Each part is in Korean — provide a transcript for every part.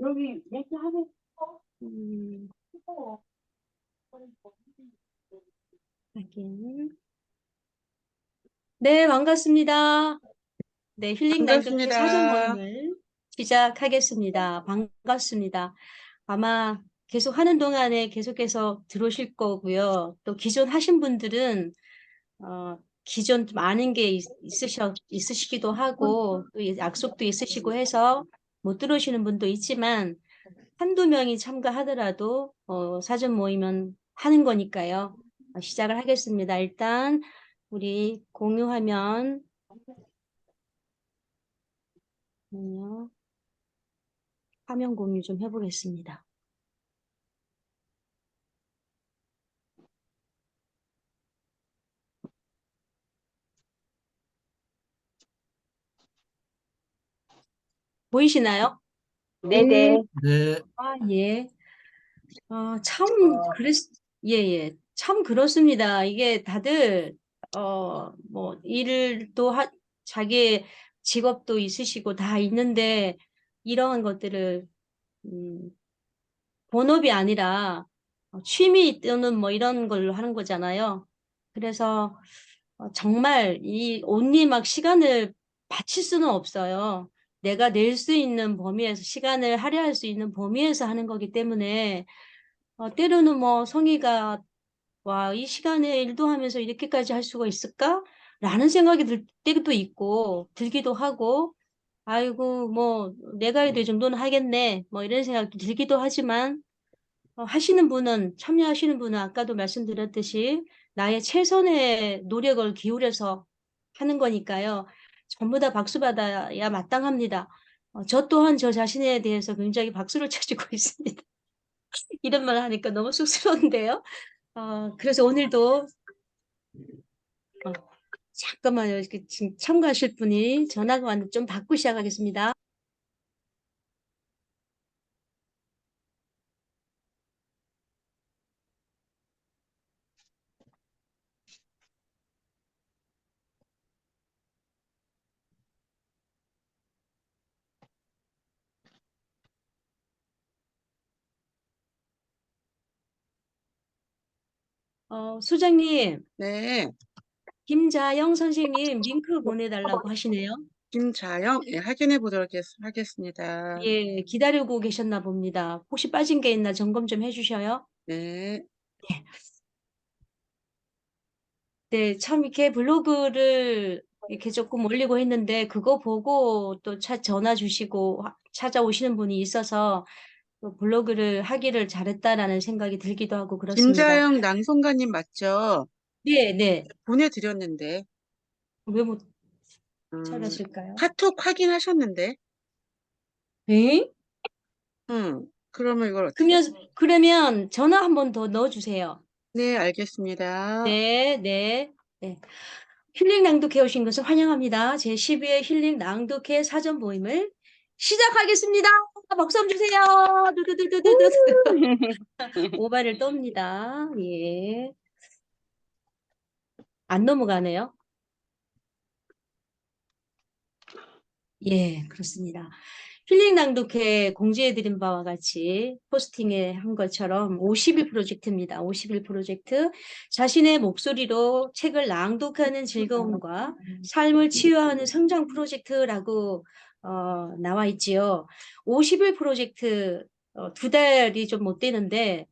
여기 얘기하는 음, 확인. 네, 반갑습니다. 네, 힐링 낭독회 사전 반갑습니다. 모임을 시작하겠습니다. 반갑습니다. 아마 계속 하는 동안에 계속해서 들어오실 거고요. 또 기존 하신 분들은 기존 좀 아는 게 있으시기도 하고 또 약속도 있으시고 해서 못 들어오시는 분도 있지만 한두 명이 참가하더라도 사전 모임은 하는 거니까요. 시작을 하겠습니다. 일단 우리 공유화면 화면 공유 좀 해보겠습니다. 보이시나요? 네네. 네, 예. 참, 예, 예. 참 그렇습니다. 이게 다들, 뭐, 자기 직업도 있으시고 다 있는데, 이러한 것들을, 음, 본업이 아니라 취미 또는 뭐 이런 걸로 하는 거잖아요. 그래서 정말 이 온리 막 시간을 바칠 수는 없어요. 내가 낼 수 있는 범위에서 시간을 할애할 수 있는 범위에서 하는 거기 때문에 때로는 뭐 성의가 와, 이 시간에 일도 하면서 이렇게까지 할 수가 있을까? 라는 생각이 들 때도 있고 들기도 하고 아이고 뭐 내가 해도 이 정도는 하겠네 뭐 이런 생각도 들기도 하지만 하시는 분은, 참여하시는 분은 아까도 말씀드렸듯이 나의 최선의 노력을 기울여서 하는 거니까요. 전부 다 박수 받아야 마땅합니다. 저 또한 저 자신에 대해서 굉장히 박수를 쳐주고 있습니다. 이런 말 하니까 너무 쑥스러운데요. 그래서 오늘도, 어, 잠깐만요. 지금 참가하실 분이 전화가 왔는데 좀 받고 시작하겠습니다. 소장님, 네. 김자영 선생님 링크 보내달라고 하시네요. 김자영, 예, 확인해 보도록 하겠습니다. 예, 기다리고 계셨나 봅니다. 혹시 빠진 게 있나 점검 좀 해주셔요. 네. 네, 참 이렇게 블로그를 이렇게 조금 올리고 했는데 그거 보고 또 전화 주시고 찾아오시는 분이 있어서 또 블로그를 하기를 잘했다라는 생각이 들기도 하고 그렇습니다. 김자영 낭송가님 맞죠? 네, 네. 보내드렸는데, 왜 못 음, 찾았을까요? 카톡 확인하셨는데, 에? 그러면 이걸 어떻게? 그러면 전화 한 번 더 넣어주세요. 네, 알겠습니다. 네, 네, 네. 힐링 낭독해 오신 것을 환영합니다. 제12회 힐링 낭독회 사전 모임을 시작하겠습니다. 박수 한번 주세요. 두두두두두두. 오바를 떱니다. 예. 안 넘어가네요. 예, 그렇습니다. 힐링 낭독회 공지해드린 바와 같이 포스팅에 한 것처럼 50일 프로젝트입니다. 50일 프로젝트. 자신의 목소리로 책을 낭독하는 즐거움과 삶을 치유하는 성장 프로젝트라고 나와 있지요. 50일 프로젝트 두 달이 좀 못 되는데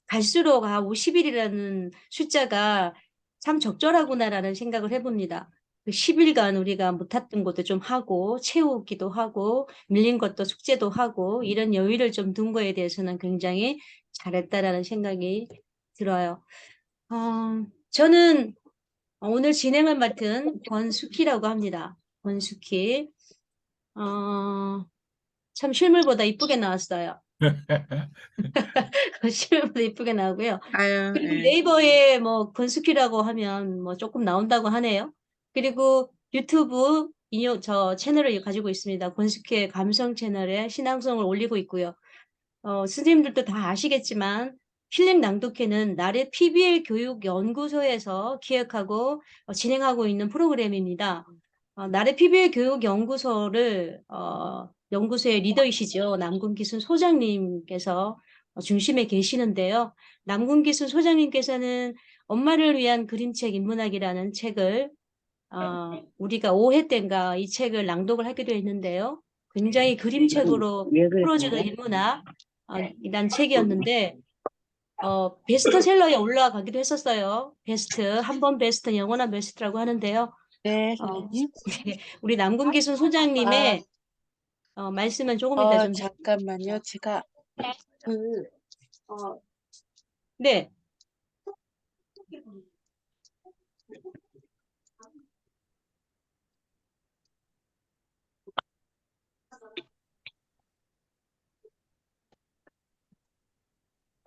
갈수록 50일이라는 숫자가 참 적절하구나라는 생각을 해봅니다. 그 10일간 우리가 못했던 것도 좀 하고 채우기도 하고 밀린 것도 숙제도 하고 이런 여유를 좀 둔 거에 대해서는 굉장히 잘했다라는 생각이 들어요. 저는 오늘 진행을 맡은 권숙희라고 합니다. 권숙희. 참 실물보다 이쁘게 나왔어요. 실물보다 이쁘게 나오고요. 아유, 그리고 예. 네이버에 뭐 권숙희라고 하면 뭐 조금 나온다고 하네요. 그리고 유튜브 저 채널을 가지고 있습니다. 권숙희의 감성 채널에 신앙성을 올리고 있고요. 선생님들도 다 아시겠지만 힐링 낭독회는 나래 PBL 교육연구소에서 기획하고 진행하고 있는 프로그램입니다. 나래 PBL 교육연구소를 연구소의 리더이시죠. 남궁기순 소장님께서 중심에 계시는데요. 남궁기순 소장님께서는 엄마를 위한 그림책 인문학이라는 책을 우리가 5회 때인가 이 책을 낭독을 하기도 했는데요. 굉장히 그림책으로 왜 풀어주는 그랬어요? 인문학 이란 책이었는데 베스트셀러에 올라가기도 했었어요. 베스트, 한 번 베스트, 영원한 베스트라고 하는데요. 네, 어, 선생님. 우리 남궁기순 소장님의 말씀은 조금 이따 좀 잠깐만요. 제가 그 네.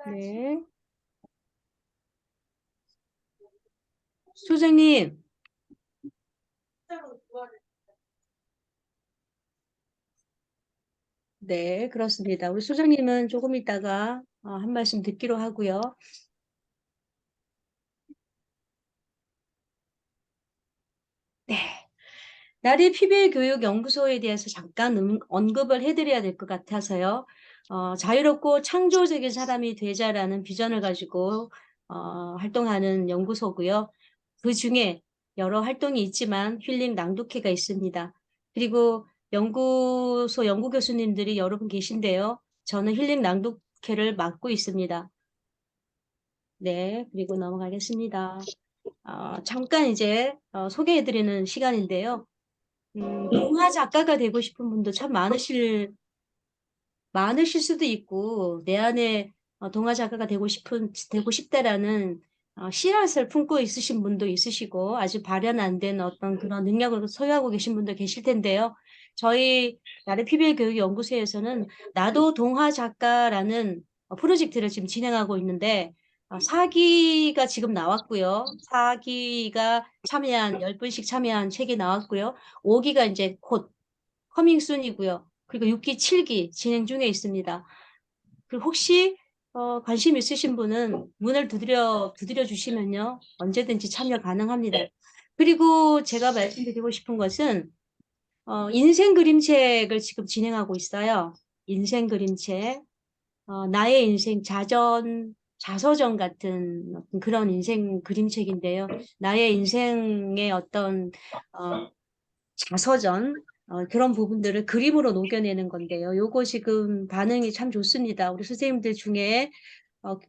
네. 소장님. 네, 그렇습니다. 우리 소장님은 조금 있다가 한 말씀 듣기로 하고요. 네. 나리 PBL 교육 연구소에 대해서 잠깐 언급을 해드려야 될 것 같아서요. 자유롭고 창조적인 사람이 되자라는 비전을 가지고 활동하는 연구소고요. 그 중에 여러 활동이 있지만 힐링 낭독회가 있습니다. 그리고 연구소 연구 교수님들이 여러 분 계신데요. 저는 힐링 낭독회를 맡고 있습니다. 네, 그리고 넘어가겠습니다. 잠깐 이제 소개해드리는 시간인데요. 동화 작가가 되고 싶은 분도 참 많으실 수도 있고, 내 안에 동화 작가가 되고 싶다라는 씨앗을 품고 있으신 분도 있으시고, 아직 발현 안 된 어떤 그런 능력을 소유하고 계신 분도 계실 텐데요. 저희 나래 PBL 교육연구소에서는 나도 동화 작가라는 프로젝트를 지금 진행하고 있는데, 4기가 지금 나왔고요. 4기가 10분씩 참여한 책이 나왔고요. 5기가 이제 곧 커밍순이고요. 그리고 6기, 7기 진행 중에 있습니다. 그리고 혹시 관심 있으신 분은 문을 두드려 주시면요. 언제든지 참여 가능합니다. 그리고 제가 말씀드리고 싶은 것은 인생 그림책을 지금 진행하고 있어요. 인생 그림책. 나의 인생 자서전 같은 어떤 그런 인생 그림책인데요. 나의 인생의 어떤 자서전 그런 부분들을 그림으로 녹여내는 건데요. 요거 지금 반응이 참 좋습니다. 우리 선생님들 중에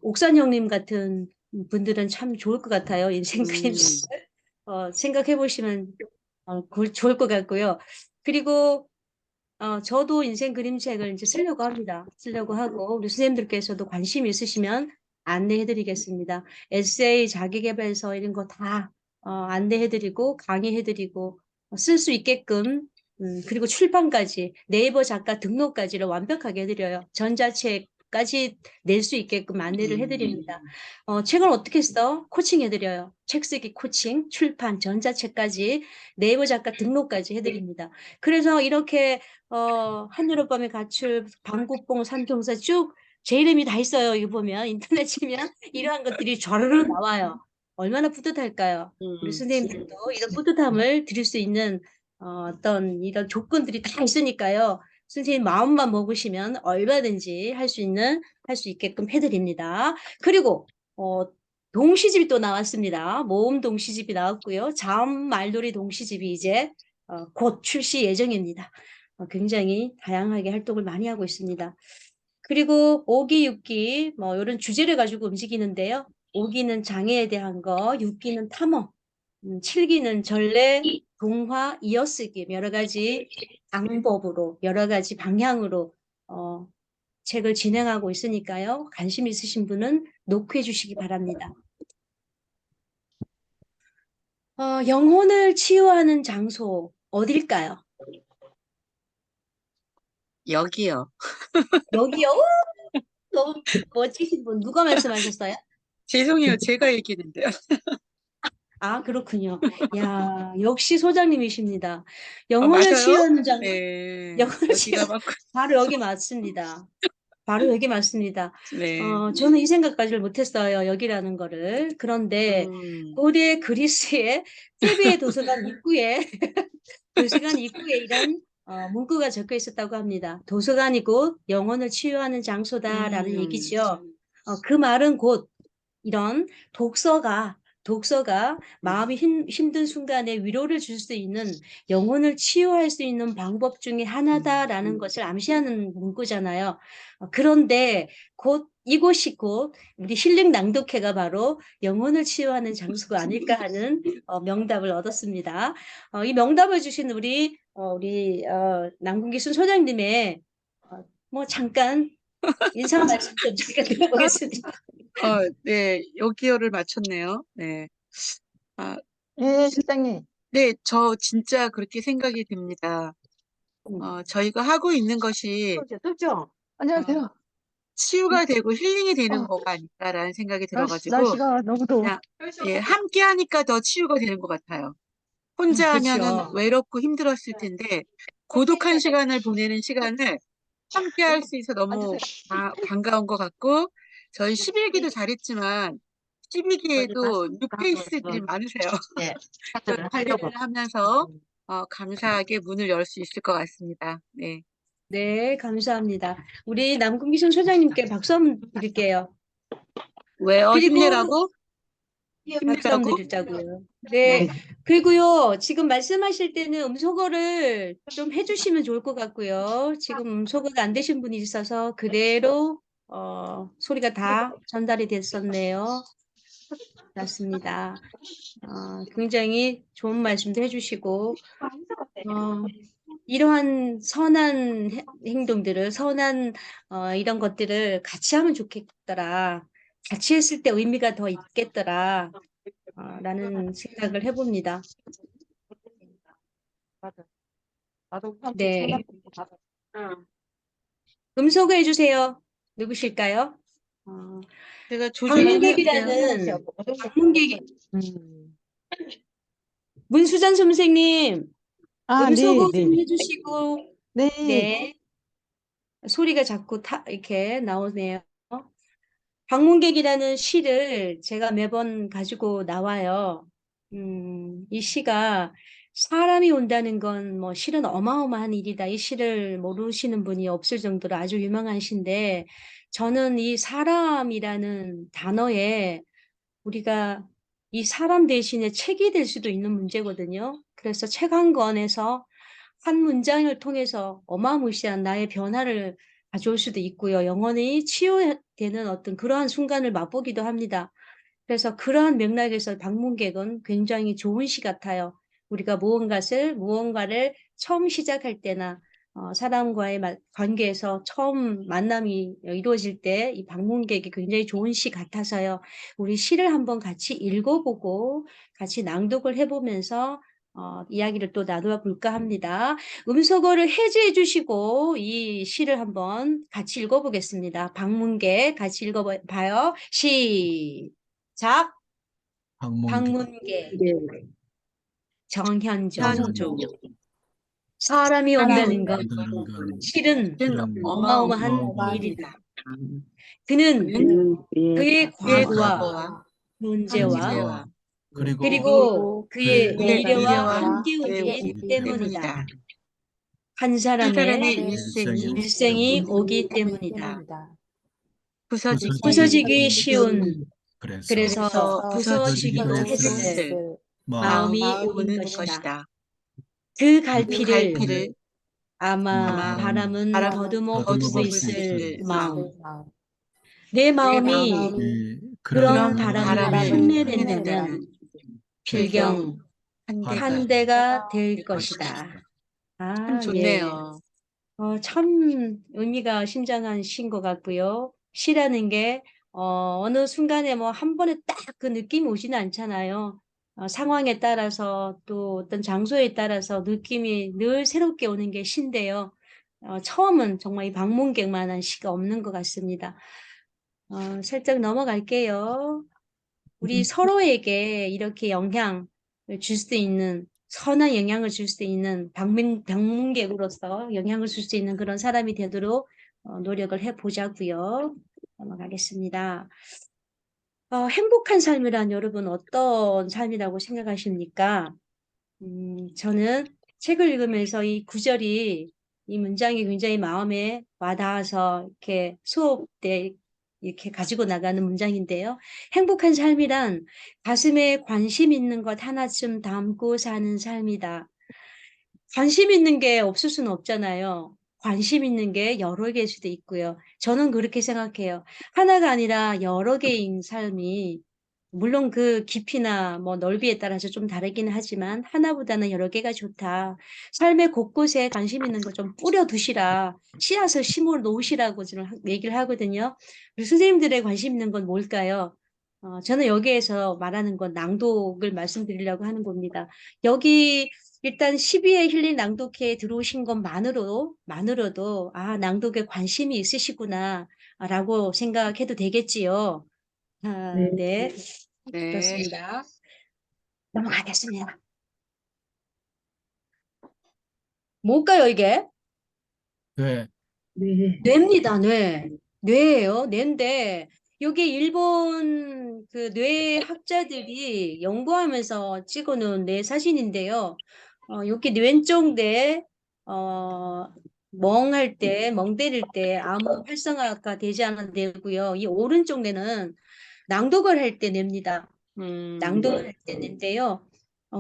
옥산 형님 같은 분들은 참 좋을 것 같아요. 인생 그림책 생각해 보시면 좋을 것 같고요. 그리고 저도 인생 그림책을 이제 쓰려고 합니다. 쓰려고 하고 우리 선생님들께서도 관심 있으시면 안내해드리겠습니다. 에세이, 자기계발서 이런 거 다 안내해드리고 강의해드리고 쓸 수 있게끔 그리고 출판까지 네이버 작가 등록까지를 완벽하게 해드려요. 전자책까지 낼 수 있게끔 안내를 해드립니다. 책을 어떻게 써? 코칭해드려요. 책 쓰기 코칭, 출판, 전자책까지 네이버 작가 등록까지 해드립니다. 그래서 이렇게 한여름밤의 가출, 방구뽕, 산경사 쭉 제 이름이 다 있어요. 이거 보면 인터넷 치면 이러한 것들이 좌르르 나와요. 얼마나 뿌듯할까요? 우리 선생님들도 이런 뿌듯함을 드릴 수 있는 어떤 이런 조건들이 다 있으니까요. 선생님 마음만 먹으시면 얼마든지 할 수 있게끔 해드립니다. 그리고 동시집이 또 나왔습니다. 모음 동시집이 나왔고요. 자음 말놀이 동시집이 이제 곧 출시 예정입니다. 굉장히 다양하게 활동을 많이 하고 있습니다. 그리고 5기, 6기 뭐 이런 주제를 가지고 움직이는데요. 5기는 장애에 대한 거, 6기는 탐험, 7기는 전래, 동화, 이어쓰기 여러 가지 방법으로 여러 가지 방향으로 책을 진행하고 있으니까요. 관심 있으신 분은 노크해 주시기 바랍니다. 영혼을 치유하는 장소 어딜까요? 여기요. 여기요? 너무 멋지신 분 누가 말씀하셨어요? 죄송해요. 제가 얘기했는데요. 아, 그렇군요. 야, 역시 소장님이십니다. 영혼을 맞아요? 치유하는 장, 네. 영혼을 여기가 치유, 맞고. 바로 여기 맞습니다. 바로 여기 맞습니다. 네. 저는 이 생각까지를 못했어요. 여기라는 거를. 그런데 고대 그리스의 테베의 도서관 입구에 도서관 입구에 이런 문구가 적혀 있었다고 합니다. 도서관이 곧 영혼을 치유하는 장소다라는 얘기죠. 그 말은 곧 이런 독서가 마음이 힘든 순간에 위로를 줄 수 있는 영혼을 치유할 수 있는 방법 중에 하나다라는 것을 암시하는 문구잖아요. 그런데 이곳이 곧 우리 힐링 낭독회가 바로 영혼을 치유하는 장소가 아닐까 하는 명답을 얻었습니다. 이 명답을 주신 우리 남궁기순 소장님의 뭐 잠깐 인사 말씀 좀 잠깐 드려보겠습니다. 네, 여기요를 맞췄네요. 네. 아, 예, 실장님. 네, 저 진짜 그렇게 생각이 듭니다. 저희가 하고 있는 것이 떴죠? 안녕하세요. 치유가 되고 힐링이 되는 거가 아닐까라는 생각이 들어가지고 날씨가 너무 더워. 그냥 예, 함께 하니까 더 치유가 되는 것 같아요. 혼자 하면은 그렇죠. 외롭고 힘들었을 텐데 고독한 시간을 보내는 시간을 함께 할 수 있어 너무 반가운 것 같고 저희 11기도 잘했지만 12기에도 뉴페이스들이 많으세요. 네. 또 관리를 하면서 감사하게 문을 열 수 있을 것 같습니다. 네. 네, 감사합니다. 우리 남궁기순 소장님께 박수 한번 드릴게요. 왜요? 그리고 힘내라고? 박수 한번 힘내라고? 드리자고요. 네, 그리고요, 지금 말씀하실 때는 음소거를 좀 해주시면 좋을 것 같고요. 지금 음소거가 안 되신 분이 있어서 그대로 소리가 다 전달이 됐었네요. 맞습니다. 굉장히 좋은 말씀도 해주시고, 이러한 선한 행동들을, 이런 것들을 같이 하면 좋겠더라. 같이 했을 때 의미가 더 있겠더라. 라는 생각을 해봅니다. 맞아. 나도 네. 음소거 해주세요. 누구실까요? 제가 조준을 해볼게요. 방문객이, 문수잔 선생님, 음소거 네. 좀 해주시고, 네. 네. 소리가 자꾸 이렇게 나오네요. 방문객이라는 시를 제가 매번 가지고 나와요. 이 시가 사람이 온다는 건 뭐 실은 어마어마한 일이다. 이 시를 모르시는 분이 없을 정도로 아주 유명한 시인데 저는 이 사람이라는 단어에 우리가 이 사람 대신에 책이 될 수도 있는 문제거든요. 그래서 책 한 권에서 한 문장을 통해서 어마무시한 나의 변화를 가져올 수도 있고요. 영혼이 치유되는 어떤 그러한 순간을 맛보기도 합니다. 그래서 그러한 맥락에서 방문객은 굉장히 좋은 시 같아요. 우리가 무언가를 처음 시작할 때나 사람과의 관계에서 처음 만남이 이루어질 때 이 방문객이 굉장히 좋은 시 같아서요. 우리 시를 한번 같이 읽어보고 같이 낭독을 해보면서 이야기를 또 나누어 볼까 합니다. 음소거를 해제해 주시고 이 시를 한번 같이 읽어보겠습니다. 방문객 같이 읽어봐요. 시작. 방문객 정현종. 현종. 사람이 온다는 건 온다는 건 실은 어마어마한 어마어마한 일이다. 그는 그의 그의 과거와 과거와 현재와 현재와 그리고 그의 그의 미래와 미래와 함께 함께 오기 오기 때문이다. 때문이다. 한 사람의 사람의 일생이 일생이 오기 때문이다. 부서지기 부서지기 쉬운 그래서 그래서 부서지기도 했을 마음이 마음이 오는 오는 것이다. 것이다. 그 그 갈피를 갈피를 아마 아마 바람은 더듬어 볼 수 있을 마음. 내 마음이 그런 그런 바람을 바람을 흉내낸다면 필경 한 대가 될 될 것이다. 참 예. 좋네요. 참 의미가 심장한 시인 것 같고요. 시라는 게 어느 순간에 뭐 한 번에 딱 그 느낌이 오지는 않잖아요. 상황에 따라서 또 어떤 장소에 따라서 느낌이 늘 새롭게 오는 게 시인데요. 처음은 정말 이 방문객만한 시가 없는 것 같습니다. 살짝 넘어갈게요. 우리 서로에게 이렇게 영향을 줄 수 있는 선한 영향을 줄 수 있는 방문객으로서 영향을 줄 수 있는 그런 사람이 되도록 노력을 해보자고요. 넘어가겠습니다. 행복한 삶이란 여러분 어떤 삶이라고 생각하십니까? 저는 책을 읽으면서 이 구절이, 이 문장이 굉장히 마음에 와닿아서 이렇게 수업 때 이렇게 가지고 나가는 문장인데요. 행복한 삶이란 가슴에 관심 있는 것 하나쯤 담고 사는 삶이다. 관심 있는 게 없을 수는 없잖아요. 관심 있는 게 여러 개일 수도 있고요. 저는 그렇게 생각해요. 하나가 아니라 여러 개인 삶이, 물론 그 깊이나 뭐 넓이에 따라서 좀 다르기는 하지만 하나보다는 여러 개가 좋다. 삶의 곳곳에 관심 있는 거 좀 뿌려 두시라. 씨앗을 심어 놓으시라고 저는 얘기를 하거든요. 우리 선생님들의 관심 있는 건 뭘까요? 저는 여기에서 말하는 건 낭독을 말씀드리려고 하는 겁니다. 여기 일단 12회 힐링 낭독회에 들어오신 것만으로도 아, 낭독에 관심이 있으시구나 라고 생각해도 되겠지요. 네, 네. 그렇습니다. 넘어가겠습니다. 뭘까요, 이게? 네. 뇌입니다, 뇌. 뇌예요, 뇌인데, 여기 일본 그 뇌학자들이 연구하면서 찍어놓은 뇌 사진인데요. 여기 왼쪽 뇌, 어, 멍할 때, 멍 때릴 때 아무 활성화가 되지 않은 뇌고요. 이 오른쪽 뇌는 낭독을 할 때 뇌입니다. 낭독을 할 때 뇌인데요.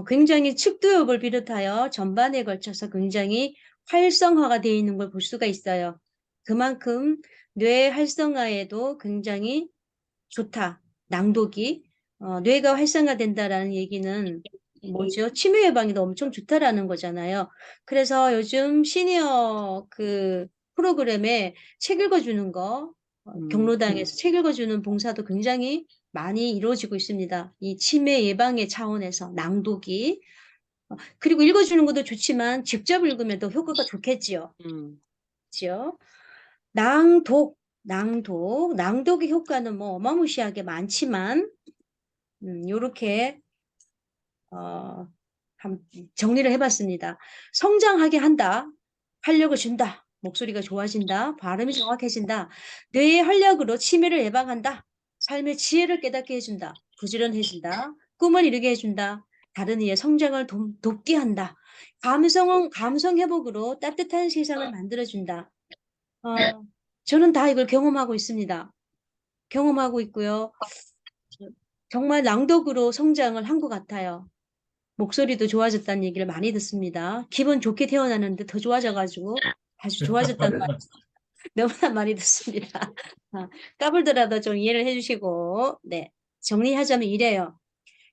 굉장히 측두엽을 비롯하여 전반에 걸쳐서 굉장히 활성화가 되어 있는 걸 볼 수가 있어요. 그만큼 뇌 활성화에도 굉장히 좋다. 낭독이. 뇌가 활성화된다라는 얘기는 뭐죠? 치매 예방에도 엄청 좋다라는 거잖아요. 그래서 요즘 시니어 그 프로그램에 책 읽어주는 거, 경로당에서 책 읽어주는 봉사도 굉장히 많이 이루어지고 있습니다. 이 치매 예방의 차원에서 낭독이. 그리고 읽어주는 것도 좋지만 직접 읽으면 더 효과가 좋겠지요. 그렇죠? 낭독의 효과는 뭐 어마무시하게 많지만, 요렇게, 정리를 해봤습니다. 성장하게 한다. 활력을 준다. 목소리가 좋아진다. 발음이 정확해진다. 뇌의 활력으로 치매를 예방한다. 삶의 지혜를 깨닫게 해준다. 부지런해진다. 꿈을 이루게 해준다. 다른 이의 성장을 돕게 한다. 감성 회복으로 따뜻한 세상을 만들어준다. 어, 저는 다 이걸 경험하고 있습니다. 경험하고 있고요. 정말 낭독으로 성장을 한 것 같아요. 목소리도 좋아졌다는 얘기를 많이 듣습니다. 기분 좋게 태어나는데 더 좋아져가지고 아주 좋아졌다는 말 너무나 많이 듣습니다. 까불더라도 좀 이해를 해주시고, 네. 정리하자면 이래요.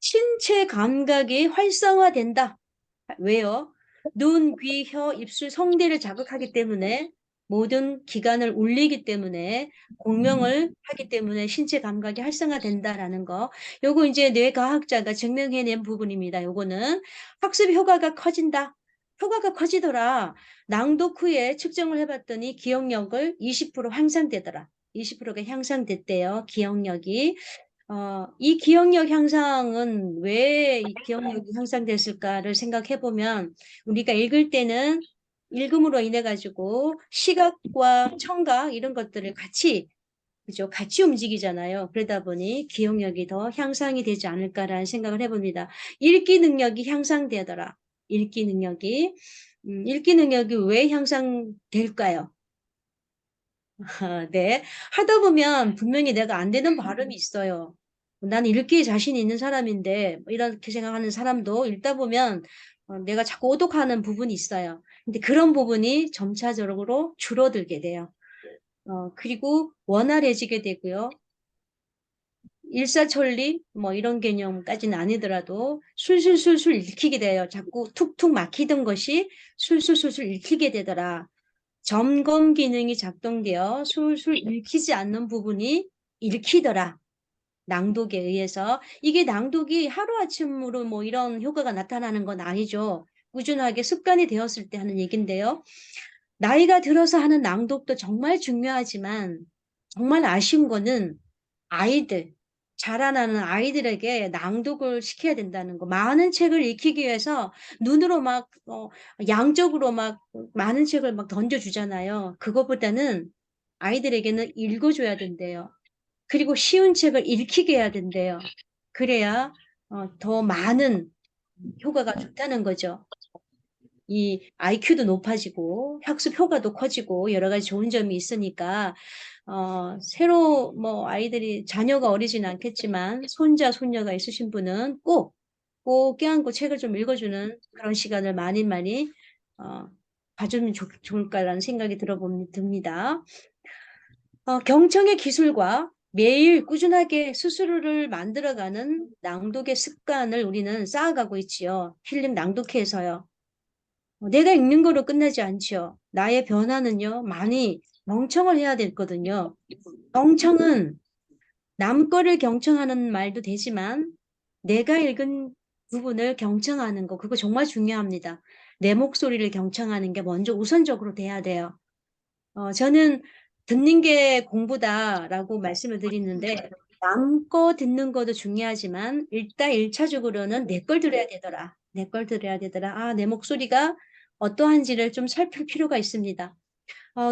신체 감각이 활성화된다. 왜요? 눈, 귀, 혀, 입술, 성대를 자극하기 때문에 모든 기관을 울리기 때문에 공명을 하기 때문에 신체 감각이 활성화된다라는 거. 요거 이제 뇌과학자가 증명해낸 부분입니다. 요거는 학습 효과가 커진다. 효과가 커지더라. 낭독 후에 측정을 해봤더니 기억력을 20% 향상되더라. 20%가 향상됐대요. 기억력이. 이 기억력 향상은 왜 이 기억력이 향상됐을까를 생각해 보면 우리가 읽을 때는 읽음으로 인해 가지고 시각과 청각 이런 것들을 그죠? 같이 움직이잖아요. 그러다 보니 기억력이 더 향상이 되지 않을까라는 생각을 해봅니다. 읽기 능력이 향상되더라. 읽기 능력이 왜 향상될까요? 네. 하다 보면 분명히 내가 안 되는 발음이 있어요. 나는 읽기에 자신이 있는 사람인데, 뭐 이렇게 생각하는 사람도 읽다 보면 내가 자꾸 오독하는 부분이 있어요. 근데 그런 부분이 점차적으로 줄어들게 돼요. 그리고 원활해지게 되고요. 일사천리, 뭐 이런 개념까지는 아니더라도 술술술술 읽히게 돼요. 자꾸 툭툭 막히던 것이 술술술술 읽히게 되더라. 점검 기능이 작동되어 술술 읽히지 않는 부분이 읽히더라. 낭독에 의해서. 이게 낭독이 하루아침으로 뭐 이런 효과가 나타나는 건 아니죠. 꾸준하게 습관이 되었을 때 하는 얘긴데요. 나이가 들어서 하는 낭독도 정말 중요하지만 정말 아쉬운 거는 아이들, 자라나는 아이들에게 낭독을 시켜야 된다는 거. 많은 책을 읽히기 위해서 눈으로 막, 양적으로 막 많은 책을 막 던져주잖아요. 그거보다는 아이들에게는 읽어줘야 된대요. 그리고 쉬운 책을 읽히게 해야 된대요. 그래야 더 많은 효과가 좋다는 거죠. 이 IQ도 높아지고 학습 효과도 커지고 여러 가지 좋은 점이 있으니까 새로 뭐 아이들이 자녀가 어리지는 않겠지만 손자, 손녀가 있으신 분은 꼭 껴안고 책을 좀 읽어주는 그런 시간을 많이 많이 가지면 좋을까라는 생각이 듭니다. 경청의 기술과 매일 꾸준하게 스스로를 만들어가는 낭독의 습관을 우리는 쌓아가고 있지요. 필름 낭독회에서요. 내가 읽는 거로 끝나지 않지요. 나의 변화는요, 많이 경청을 해야 되거든요. 경청은 남 거를 경청하는 말도 되지만 내가 읽은 부분을 경청하는 거, 그거 정말 중요합니다. 내 목소리를 경청하는 게 먼저 우선적으로 돼야 돼요. 저는 듣는 게 공부다라고 말씀을 드리는데 남 거 듣는 것도 중요하지만 일단 1차적으로는 내 걸 들어야 되더라. 내 걸 들어야 되더라. 아, 내 목소리가 어떠한지를 좀 살필 필요가 있습니다.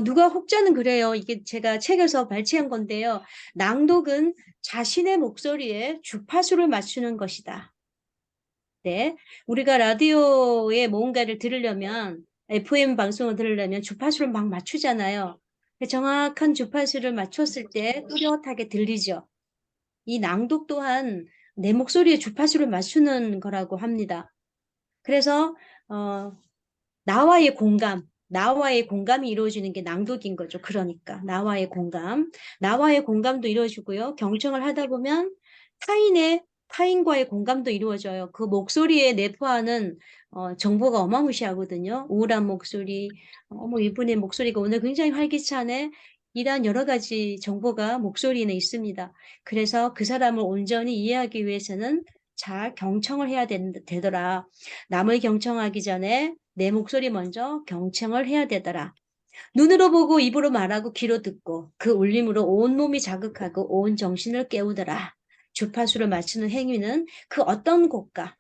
누가 혹자는 그래요. 이게 제가 책에서 발췌한 건데요. 낭독은 자신의 목소리에 주파수를 맞추는 것이다. 네. 우리가 라디오에 뭔가를 들으려면, FM 방송을 들으려면 주파수를 막 맞추잖아요. 정확한 주파수를 맞췄을 때 뚜렷하게 들리죠. 이 낭독 또한 내 목소리에 주파수를 맞추는 거라고 합니다. 그래서, 나와의 공감이 이루어지는 게 낭독인 거죠. 그러니까 나와의 공감도 이루어지고요. 경청을 하다 보면 타인과의 공감도 이루어져요. 그 목소리에 내포하는 정보가 어마무시하거든요. 우울한 목소리, 뭐 이분의 목소리가 오늘 굉장히 활기차네. 이런 여러 가지 정보가 목소리에 있습니다. 그래서 그 사람을 온전히 이해하기 위해서는 잘 경청을 해야 되더라. 남을 경청하기 전에 내 목소리 먼저 경청을 해야 되더라. 눈으로 보고 입으로 말하고 귀로 듣고 그 울림으로 온몸이 자극하고 온 정신을 깨우더라. 주파수를 맞추는 행위는 그 어떤 것과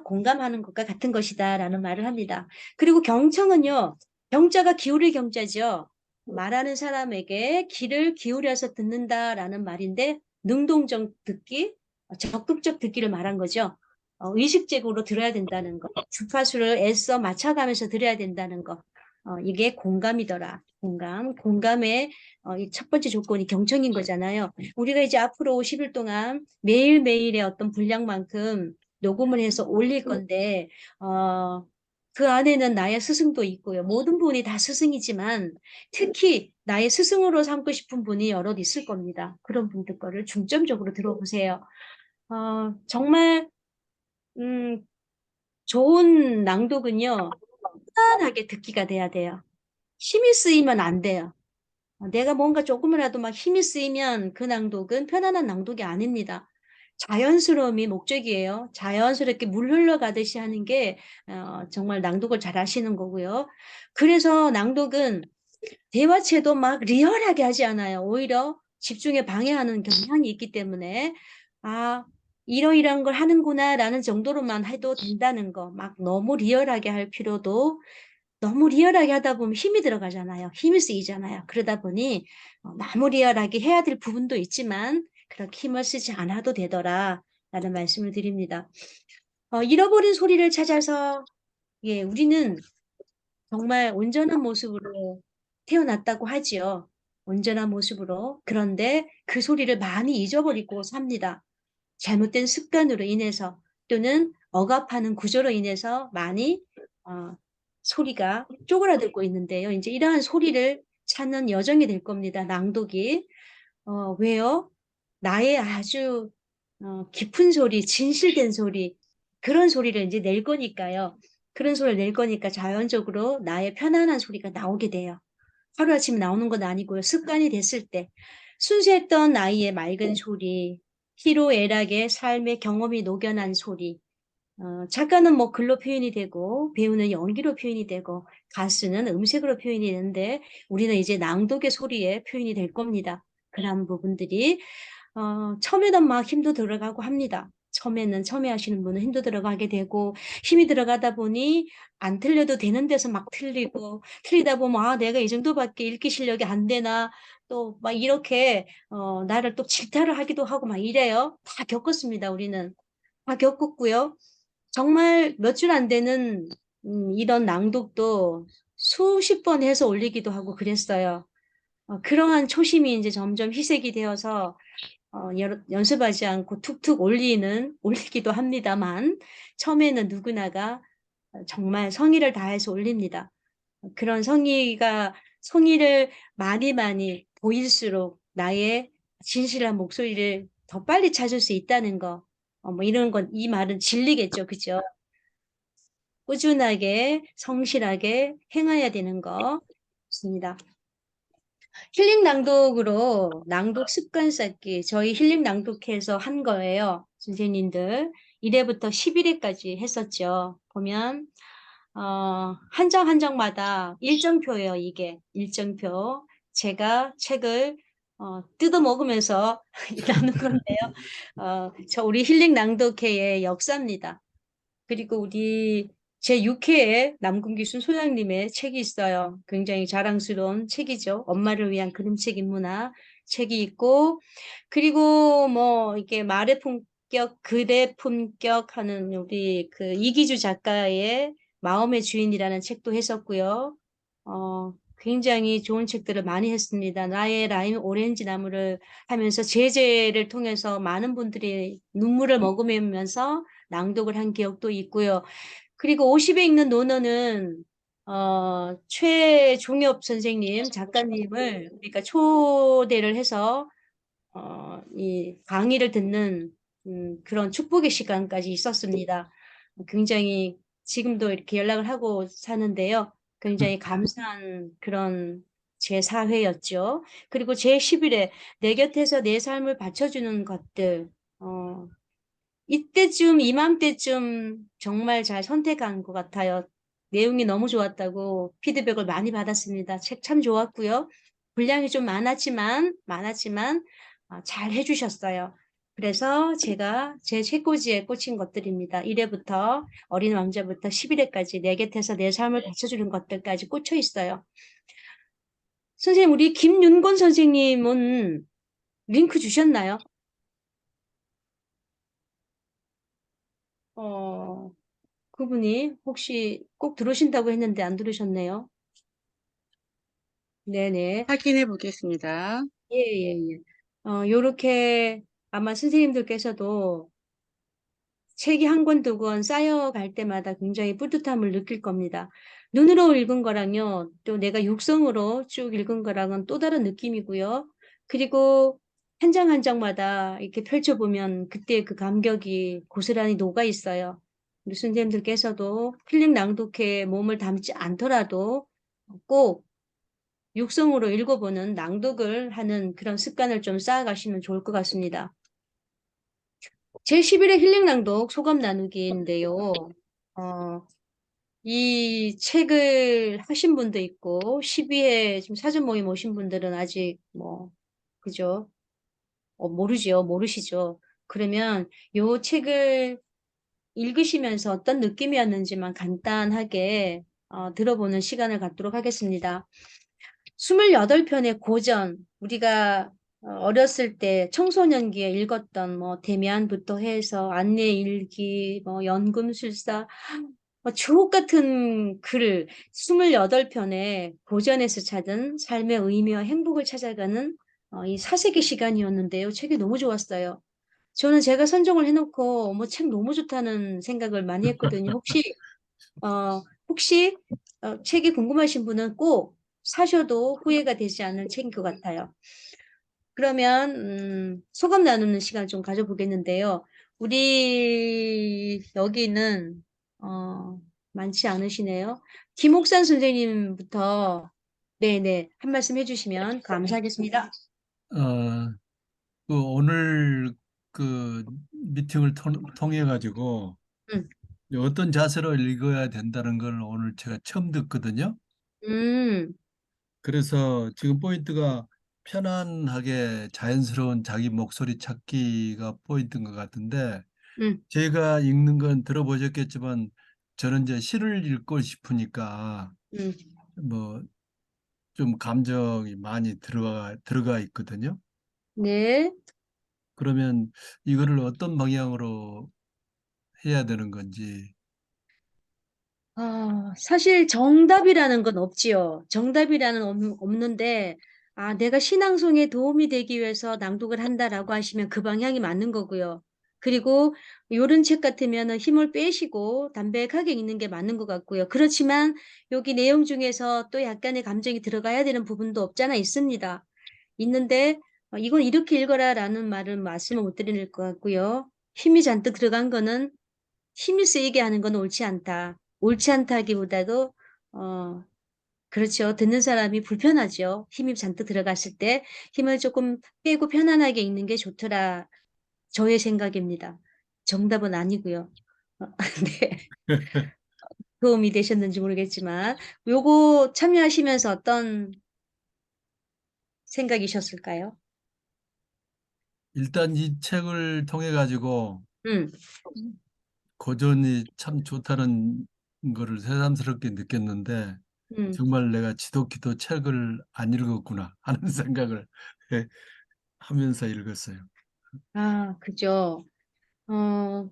공감하는 것과 같은 것이다 라는 말을 합니다. 그리고 경청은요. 경자가 기울일 경자죠. 말하는 사람에게 귀를 기울여서 듣는다라는 말인데 능동적 듣기, 적극적 듣기를 말한 거죠. 의식적으로 들어야 된다는 거, 주파수를 애써 맞춰가면서 들어야 된다는 거, 이게 공감이더라. 공감의 이 첫 번째 조건이 경청인 거잖아요. 우리가 이제 앞으로 50일 동안 매일매일의 어떤 분량만큼 녹음을 해서 올릴 건데, 그 안에는 나의 스승도 있고요. 모든 분이 다 스승이지만 특히 나의 스승으로 삼고 싶은 분이 여럿 있을 겁니다. 그런 분들 거를 중점적으로 들어보세요. 정말 좋은 낭독은요. 편안하게 듣기가 돼야 돼요. 힘이 쓰이면 안 돼요. 내가 뭔가 조금이라도 막 힘이 쓰이면 그 낭독은 편안한 낭독이 아닙니다. 자연스러움이 목적이에요. 자연스럽게 물 흘러가듯이 하는 게 정말 낭독을 잘 하시는 거고요. 그래서 낭독은 대화체도 막 리얼하게 하지 않아요. 오히려 집중에 방해하는 경향이 있기 때문에 이러이러한 걸 하는구나라는 정도로만 해도 된다는 거. 막 너무 리얼하게 할 필요도 너무 리얼하게 하다 보면 힘이 들어가잖아요. 힘이 쓰이잖아요. 그러다 보니 너무 리얼하게 해야 될 부분도 있지만 그렇게 힘을 쓰지 않아도 되더라 라는 말씀을 드립니다. 잃어버린 소리를 찾아서 우리는 정말 온전한 모습으로 태어났다고 하지요. 온전한 모습으로. 그런데 그 소리를 많이 잊어버리고 삽니다. 잘못된 습관으로 인해서 또는 억압하는 구조로 인해서 많이 소리가 쪼그라들고 있는데요. 이제 이러한 소리를 찾는 여정이 될 겁니다. 낭독이. 왜요? 나의 아주 깊은 소리, 진실된 소리, 그런 소리를 이제 낼 거니까요. 그런 소리를 낼 거니까 자연적으로 나의 편안한 소리가 나오게 돼요. 하루아침에 나오는 건 아니고요. 습관이 됐을 때. 순수했던 나이의 맑은 소리, 희로애락의 삶의 경험이 녹여난 소리, 작가는 뭐 글로 표현이 되고 배우는 연기로 표현이 되고 가수는 음색으로 표현이 되는데 우리는 이제 낭독의 소리에 표현이 될 겁니다. 그런 부분들이 처음에는 막 힘도 들어가고 합니다. 처음에 하시는 분은 힘도 들어가게 되고 힘이 들어가다 보니 안 틀려도 되는 데서 막 틀리다 보면 내가 이 정도밖에 읽기 실력이 안 되나 또 막 이렇게 나를 또 질타를 하기도 하고 막 이래요. 다 겪었습니다. 우리는 다 겪었고요. 정말 몇 줄 안 되는 이런 낭독도 수십 번 해서 올리기도 하고 그랬어요. 그러한 초심이 이제 점점 희색이 되어서 연습하지 않고 툭툭 올리기도 합니다만, 처음에는 누구나가 정말 성의를 다해서 올립니다. 그런 성의를 많이 많이 보일수록 나의 진실한 목소리를 더 빨리 찾을 수 있다는 거. 뭐 이런 건, 이 말은 진리겠죠. 그죠? 꾸준하게, 성실하게 행해야 되는 거. 있습니다. 힐링 낭독으로 낭독 습관 쌓기. 저희 힐링 낭독해서 한 거예요. 선생님들. 1회부터 11회까지 했었죠. 보면, 한 장 한 장마다 일정표예요, 이게. 일정표. 제가 책을, 뜯어 먹으면서 나눈 건데요. 우리 힐링 낭독회의 역사입니다. 그리고 우리 제6회에 남궁기순 소장님의 책이 있어요. 굉장히 자랑스러운 책이죠. 엄마를 위한 그림책 인문학 책이 있고, 그리고 뭐 이게 말의 품격, 글의 품격 하는 우리 그 이기주 작가의 마음의 주인이라는 책도 했었고요. 굉장히 좋은 책들을 많이 했습니다. 나의 라임 오렌지 나무를 하면서 제재를 통해서 많은 분들이 눈물을 머금으면서 낭독을 한 기억도 있고요. 그리고 50에 읽는 논어는 최종엽 선생님, 작가님을 우리가 초대를 해서 이 강의를 듣는 그런 축복의 시간까지 있었습니다. 굉장히 지금도 이렇게 연락을 하고 사는데요. 굉장히 감사한 그런 제4회였죠. 그리고 제11회 내 곁에서 내 삶을 바쳐주는 것들. 이맘때쯤 정말 잘 선택한 것 같아요. 내용이 너무 좋았다고 피드백을 많이 받았습니다. 책 참 좋았고요. 분량이 좀 많았지만 잘 해주셨어요. 그래서 제가 제 책꽂이에 꽂힌 것들입니다. 1회부터 어린 왕자부터 11회까지 내 곁에서 내 삶을 바쳐주는 것들까지 꽂혀 있어요. 선생님, 우리 김윤곤 선생님은 링크 주셨나요? 그분이 혹시 꼭 들으신다고 했는데 안 들으셨네요. 네네. 확인해 보겠습니다. 예, 예, 예. 요렇게 아마 선생님들께서도 책이 한 권, 두 권 쌓여갈 때마다 굉장히 뿌듯함을 느낄 겁니다. 눈으로 읽은 거랑요, 또 내가 육성으로 쭉 읽은 거랑은 또 다른 느낌이고요. 그리고 한 장 한 장마다 이렇게 펼쳐보면 그때 그 감격이 고스란히 녹아 있어요. 우리 선생님들께서도 필링 낭독회에 몸을 담지 않더라도 꼭 육성으로 읽어보는 낭독을 하는 그런 습관을 좀 쌓아가시면 좋을 것 같습니다. 제11회 힐링 낭독 소감 나누기인데요. 이 책을 하신 분도 있고, 12회 지금 사전 모임 오신 분들은 아직 그죠? 모르시죠? 그러면 요 책을 읽으시면서 어떤 느낌이었는지만 간단하게 들어보는 시간을 갖도록 하겠습니다. 28편의 고전, 우리가 어렸을 때 청소년기에 읽었던 대면부터 해서 안내일기, 연금술사, 주옥 같은 글을 28편의 고전에서 찾은 삶의 의미와 행복을 찾아가는 이 사색의 시간이었는데요. 책이 너무 좋았어요. 저는 제가 선정을 해놓고 책 너무 좋다는 생각을 많이 했거든요. 혹시 책이 궁금하신 분은 꼭 사셔도 후회가 되지 않을 책인 것 같아요. 그러면 소감 나누는 시간 좀 가져보겠는데요. 우리 여기는 많지 않으시네요. 김옥산 선생님부터 네네 한 말씀 해주시면 감사하겠습니다. 어, 오늘 그 미팅을 통해 가지고 음, 어떤 자세로 읽어야 된다는 걸 오늘 제가 처음 듣거든요. 음, 그래서 지금 포인트가 편안하게 자연스러운 자기 목소리 찾기가 포인트인 것 같은데, 음, 제가 읽는 건 들어보셨겠지만 저는 이제 시를 읽고 싶으니까 음. 뭐 좀 감정이 많이 들어가 있거든요. 네. 그러면 이거를 어떤 방향으로 해야 되는 건지. 사실 정답이라는 건 없지요. 정답이라는 없는데, 내가 신앙송에 도움이 되기 위해서 낭독을 한다라고 하시면 그 방향이 맞는 거고요. 그리고 요런 책 같으면은 힘을 빼시고 담백하게 읽는 게 맞는 것 같고요. 그렇지만 여기 내용 중에서 또 약간의 감정이 들어가야 되는 부분도 없잖아 있습니다. 있는데, 이건 이렇게 읽어라라는 말씀을 못 드릴 것 같고요. 힘이 잔뜩 들어간 거는 힘이 쓰이게 하는 건 옳지 않다. 옳지 않다기보다도 그렇죠. 듣는 사람이 불편하죠. 힘이 잔뜩 들어갔을 때 힘을 조금 빼고 편안하게 읽는 게 좋더라. 저의 생각입니다. 정답은 아니고요. 네. 도움이 되셨는지 모르겠지만 요거 참여하시면서 어떤 생각이셨을까요? 일단 이 책을 통해 가지고 음, 고전이 참 좋다는 거를 새삼스럽게 느꼈는데 음. 정말 내가 지독히도 책을 안 읽었구나 하는 생각을 하면서 읽었어요. 그죠. 어,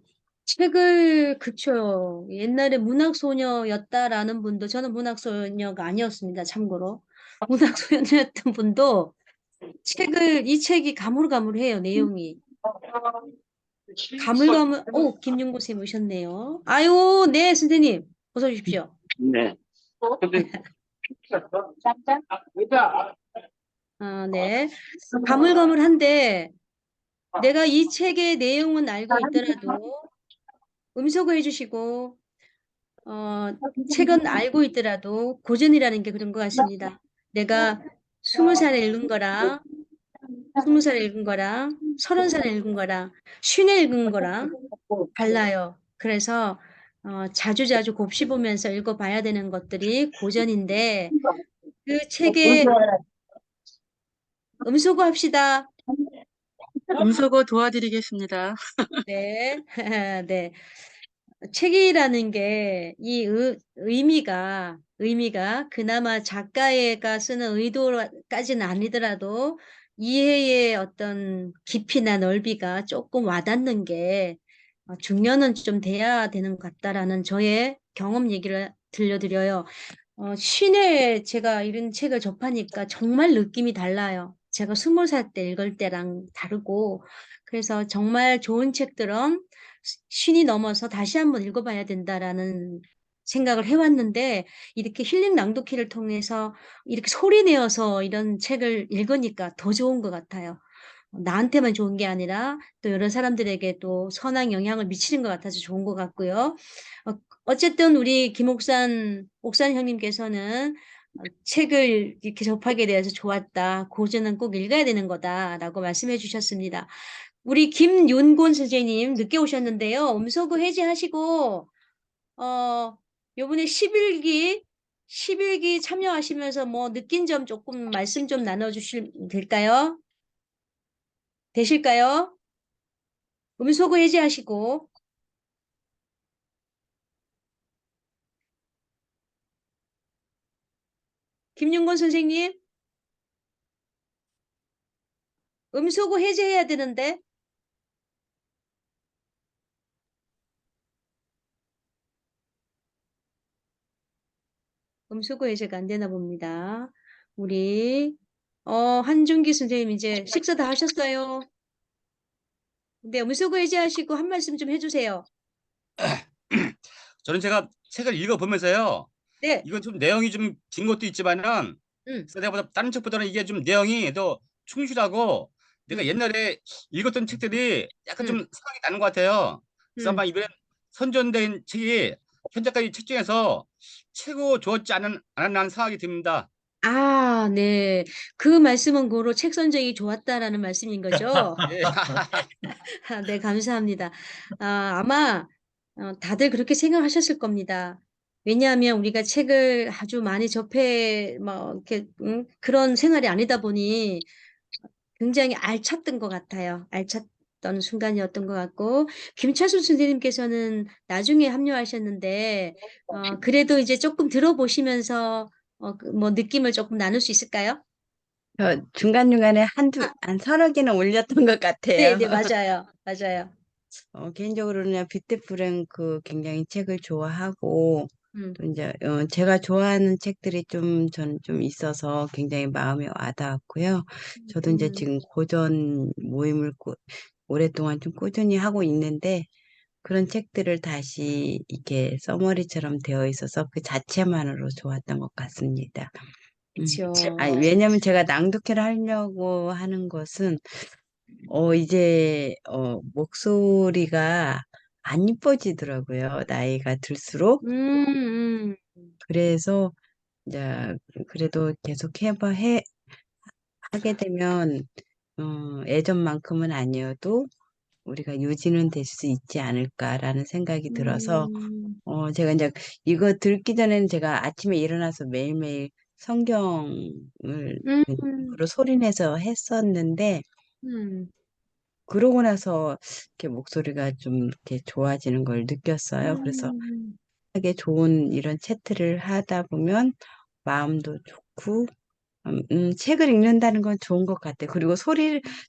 그쵸. 옛날에 문학소녀였다라는 분도, 저는 문학소녀가 아니었습니다, 참고로. 문학소녀였던 분도 이 책이 가물가물해요, 내용이. 김윤구 쌤 오셨네요. 아유, 네, 선생님. 어서 오십시오. 네. 근데 네. 가물가물한데, 내가 이 책의 내용은 알고 있더라도, 음소거 해주시고, 책은 알고 있더라도 고전이라는 게 그런 것 같습니다. 내가 20살에 읽은 거랑 20살에 읽은 거랑 30살에 읽은 거랑 50에 읽은 거랑 달라요. 그래서 자주자주 곱씹으면서 읽어봐야 되는 것들이 고전인데 그 책에 음소거 합시다. 음소거 도와드리겠습니다. 네. 네. 책이라는 게 이 의미가 그나마 작가가 쓰는 의도까지는 아니더라도 이해의 어떤 깊이나 넓이가 조금 와닿는 게 중년은 좀 돼야 되는 것 같다라는 저의 경험 얘기를 들려드려요. 시내 제가 이런 책을 접하니까 정말 느낌이 달라요. 제가 20살 때 읽을 때랑 다르고 그래서 정말 좋은 책들은 신이 넘어서 다시 한번 읽어봐야 된다라는 생각을 해왔는데 이렇게 힐링 낭독회를 통해서 이렇게 소리 내어서 이런 책을 읽으니까 더 좋은 것 같아요. 나한테만 좋은 게 아니라 또 여러 사람들에게 또 선한 영향을 미치는 것 같아서 좋은 것 같고요. 어쨌든 우리 옥산 형님께서는 책을 이렇게 접하게 되어서 좋았다. 고전은 꼭 읽어야 되는 거다라고 말씀해 주셨습니다. 우리 김윤곤 선생님 늦게 오셨는데요. 음소거 해제하시고 요번에 11기 참여하시면서 뭐 느낀 점 조금 말씀 좀 될까요? 되실까요? 음소거 해제하시고 김윤곤 선생님 음소거 해제해야 되는데 음소거 해제가 안 되나 봅니다. 우리 한준기 선생님 이제 식사 다 하셨어요? 네, 음소거 해제하시고 한 말씀 좀 해주세요. 저는 제가 책을 읽어보면서요. 네, 이건 좀 내용이 좀 긴 것도 있지만은 음, 내가 다른 책보다는 이게 좀 내용이 더 충실하고 내가 음, 옛날에 읽었던 책들이 약간 좀 음, 생각이 나는 것 같아요. 그래서 아마 음. 이번에 선전된 책이 현재까지 책 중에서 최고 좋았지 않았나 생각이 듭니다. 네. 그 말씀은 고로 책 선정이 좋았다라는 말씀인 거죠? 예. 네, 감사합니다. 아마 다들 그렇게 생각하셨을 겁니다. 왜냐하면 우리가 책을 아주 많이 뭐 이렇게 그런 생활이 아니다 보니 굉장히 알찼던 것 같아요. 알찼던 순간이었던 것 같고 김철수 선생님께서는 나중에 합류하셨는데 그래도 이제 조금 들어보시면서 뭐 느낌을 조금 나눌 수 있을까요? 저 중간중간에 한 서너 개는 올렸던 것 네, 같아요. 네, 맞아요. 맞아요. 개인적으로는 뷰티풀은 그 굉장히 책을 좋아하고, 또 이제 제가 좋아하는 책들이 저는 좀 있어서 굉장히 마음에 와닿았고요. 저도 이제 지금 고전 모임을 오랫동안 좀 꾸준히 하고 있는데 그런 책들을 다시 이렇게 서머리처럼 되어 있어서 그 자체만으로 좋았던 것 같습니다. 그렇죠. 아니, 왜냐면 제가 낭독회를 하려고 하는 것은 이제 목소리가 안 이뻐지더라고요. 나이가 들수록. 음, 그래서 이제 그래도 계속 하게 되면 예전만큼은 아니어도 우리가 유지는 될 수 있지 않을까라는 생각이 들어서 제가 이제 이거 듣기 전에는 제가 아침에 일어나서 매일매일 성경을 음, 으로 소리내서 했었는데 음, 그러고 나서 이렇게 목소리가 좀 이렇게 좋아지는 걸 느꼈어요. 그래서 하게 좋은 이런 채트를 하다 보면 마음도 좋고 책을 읽는다는 건 좋은 것 같아요. 그리고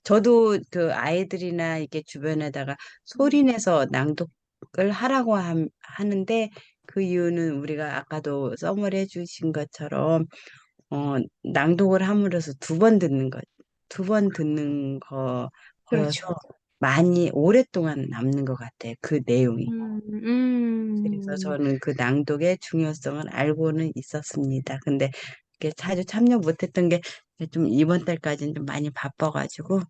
저도 그 아이들이나 이렇게 주변에다가 소리 내서 낭독을 하라고 하는데 그 이유는 우리가 아까도 써머리 해주신 것처럼 낭독을 함으로써 두 번 듣는 거여서 그렇죠. 많이 오랫동안 남는 것 같아요. 그 내용이. 그래서 음, 저는 그 낭독의 중요성을 알고는 있었습니다. 근데 이게 자주 참여 못했던 게 좀 이번 달까지는 좀 많이 바빠가지고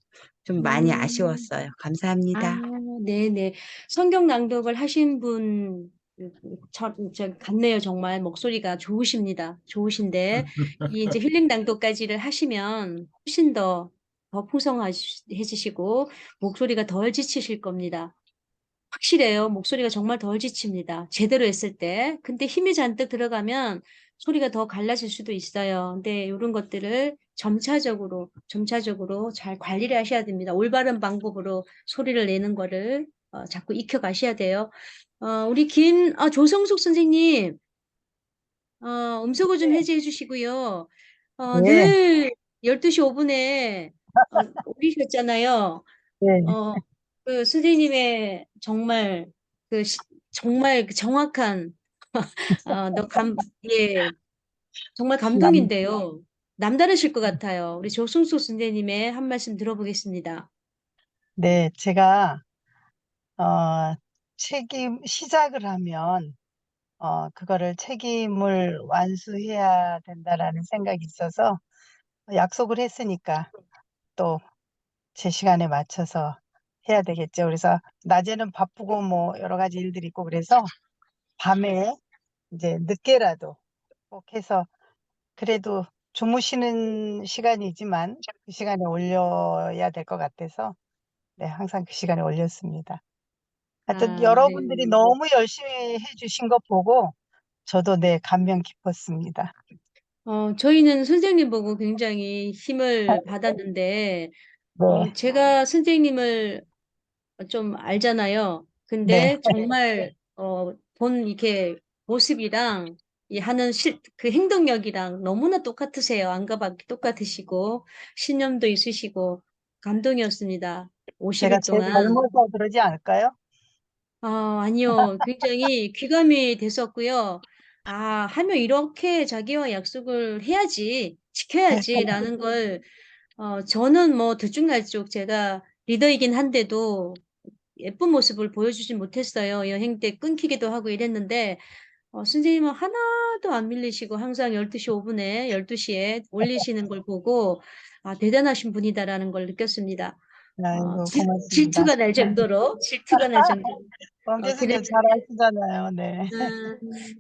좀 많이 음. 아쉬웠어요. 아, 감사합니다. 네네. 성경 낭독을 하신 같네요. 정말 목소리가 좋으신데, 이 이제 힐링 낭독까지를 하시면 훨씬 더 풍성해지시고, 목소리가 덜 지치실 겁니다. 확실해요. 목소리가 정말 덜 지칩니다. 제대로 했을 때. 근데 힘이 잔뜩 들어가면 소리가 더 갈라질 수도 있어요. 근데 이런 것들을 점차적으로 잘 관리를 하셔야 됩니다. 올바른 방법으로 소리를 내는 거를 자꾸 익혀가셔야 돼요. 우리 조성숙 선생님, 음소거 좀 해제해 주시고요. 네, 늘 12시 5분에 올리셨잖아요. 네. 어, 그 선생님의 정말 그 정확한, 예, 정말 남, 감동인데요. 남다르실 것 같아요. 우리 조승수 선생님의 한 말씀 들어보겠습니다. 네, 제가, 어, 시작을 하면, 그거를 책임을 완수해야 된다라는 생각이 있어서 약속을 했으니까 또 제 시간에 맞춰서 해야 되겠죠. 그래서 낮에는 바쁘고 뭐 여러 가지 일들이 있고 그래서 밤에 이제 늦게라도 꼭 해서 그래도 주무시는 시간이지만 그 시간에 올려야 될 것 같아서 네, 항상 그 시간에 올렸습니다. 하여튼 네. 여러분들이 너무 열심히 해주신 거 보고 저도 네, 감명 깊었습니다. 저희는 선생님 보고 굉장히 힘을 받았는데, 네, 제가 선생님을 좀 알잖아요. 네, 근데 정말 본 이렇게 모습이랑 이 하는 그 행동력이랑 너무나 똑같으세요. 안과밖에 똑같으시고 신념도 있으시고 감동이었습니다. 제가 50일 제일 동안. 젊어서 그러지 않을까요? 아니요. 굉장히 귀감이 됐었고요. 하면 이렇게 자기와 약속을 해야지, 지켜야지라는 걸 저는 뭐 들쭉날쭉 제가 리더이긴 한데도 예쁜 모습을 보여주진 못했어요. 여행 때 끊기기도 하고 이랬는데, 선생님은 하나도 안 밀리시고 항상 12시 5분에, 12시에 올리시는 걸 보고, 대단하신 분이다라는 걸 느꼈습니다. 아이고, 고맙습니다. 질투가 날 정도로. 권 그래서, 교수님 잘 아시잖아요. 네.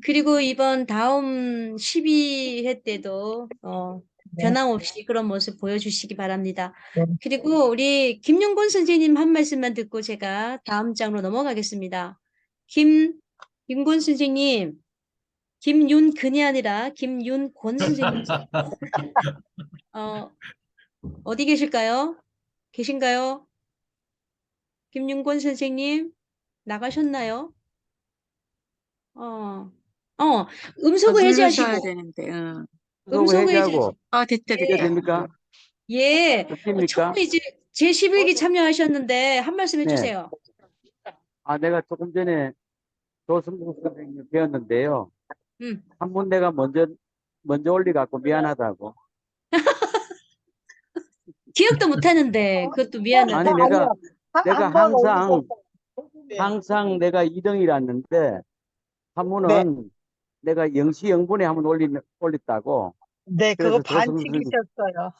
그리고 이번 다음 12회 때도, 네. 변함없이 그런 모습 보여주시기 바랍니다. 네. 그리고 우리 김용곤 선생님 한 말씀만 듣고 제가 다음 장으로 넘어가겠습니다. 윤곤 선생님, 김윤근이 아니라 김윤권 선생님, 어, 어디 계실까요? 계신가요? 김윤권 선생님, 나가셨나요? 어, 음소거 누르셔야 해제하시고, 되는데. 소고 음소거 해제하고 해제하시고, 됐다, 이게 됐다. 예, 됩니까? 예, 처음 됩니까? 이제 제11기 참여하셨는데 한 말씀 네. 해주세요. 내가 조금 전에 조승국 선생님 배웠는데요. 한 번 내가 먼저 올려갖고 미안하다고. 기억도 못 하는데 그것도 아니, 미안하다. 내가 한번 항상 내가 2등이랐는데 한 번은 내가 영시영분에 한 번 올렸다고. 네, 그래서 그거 반칙이셨어요.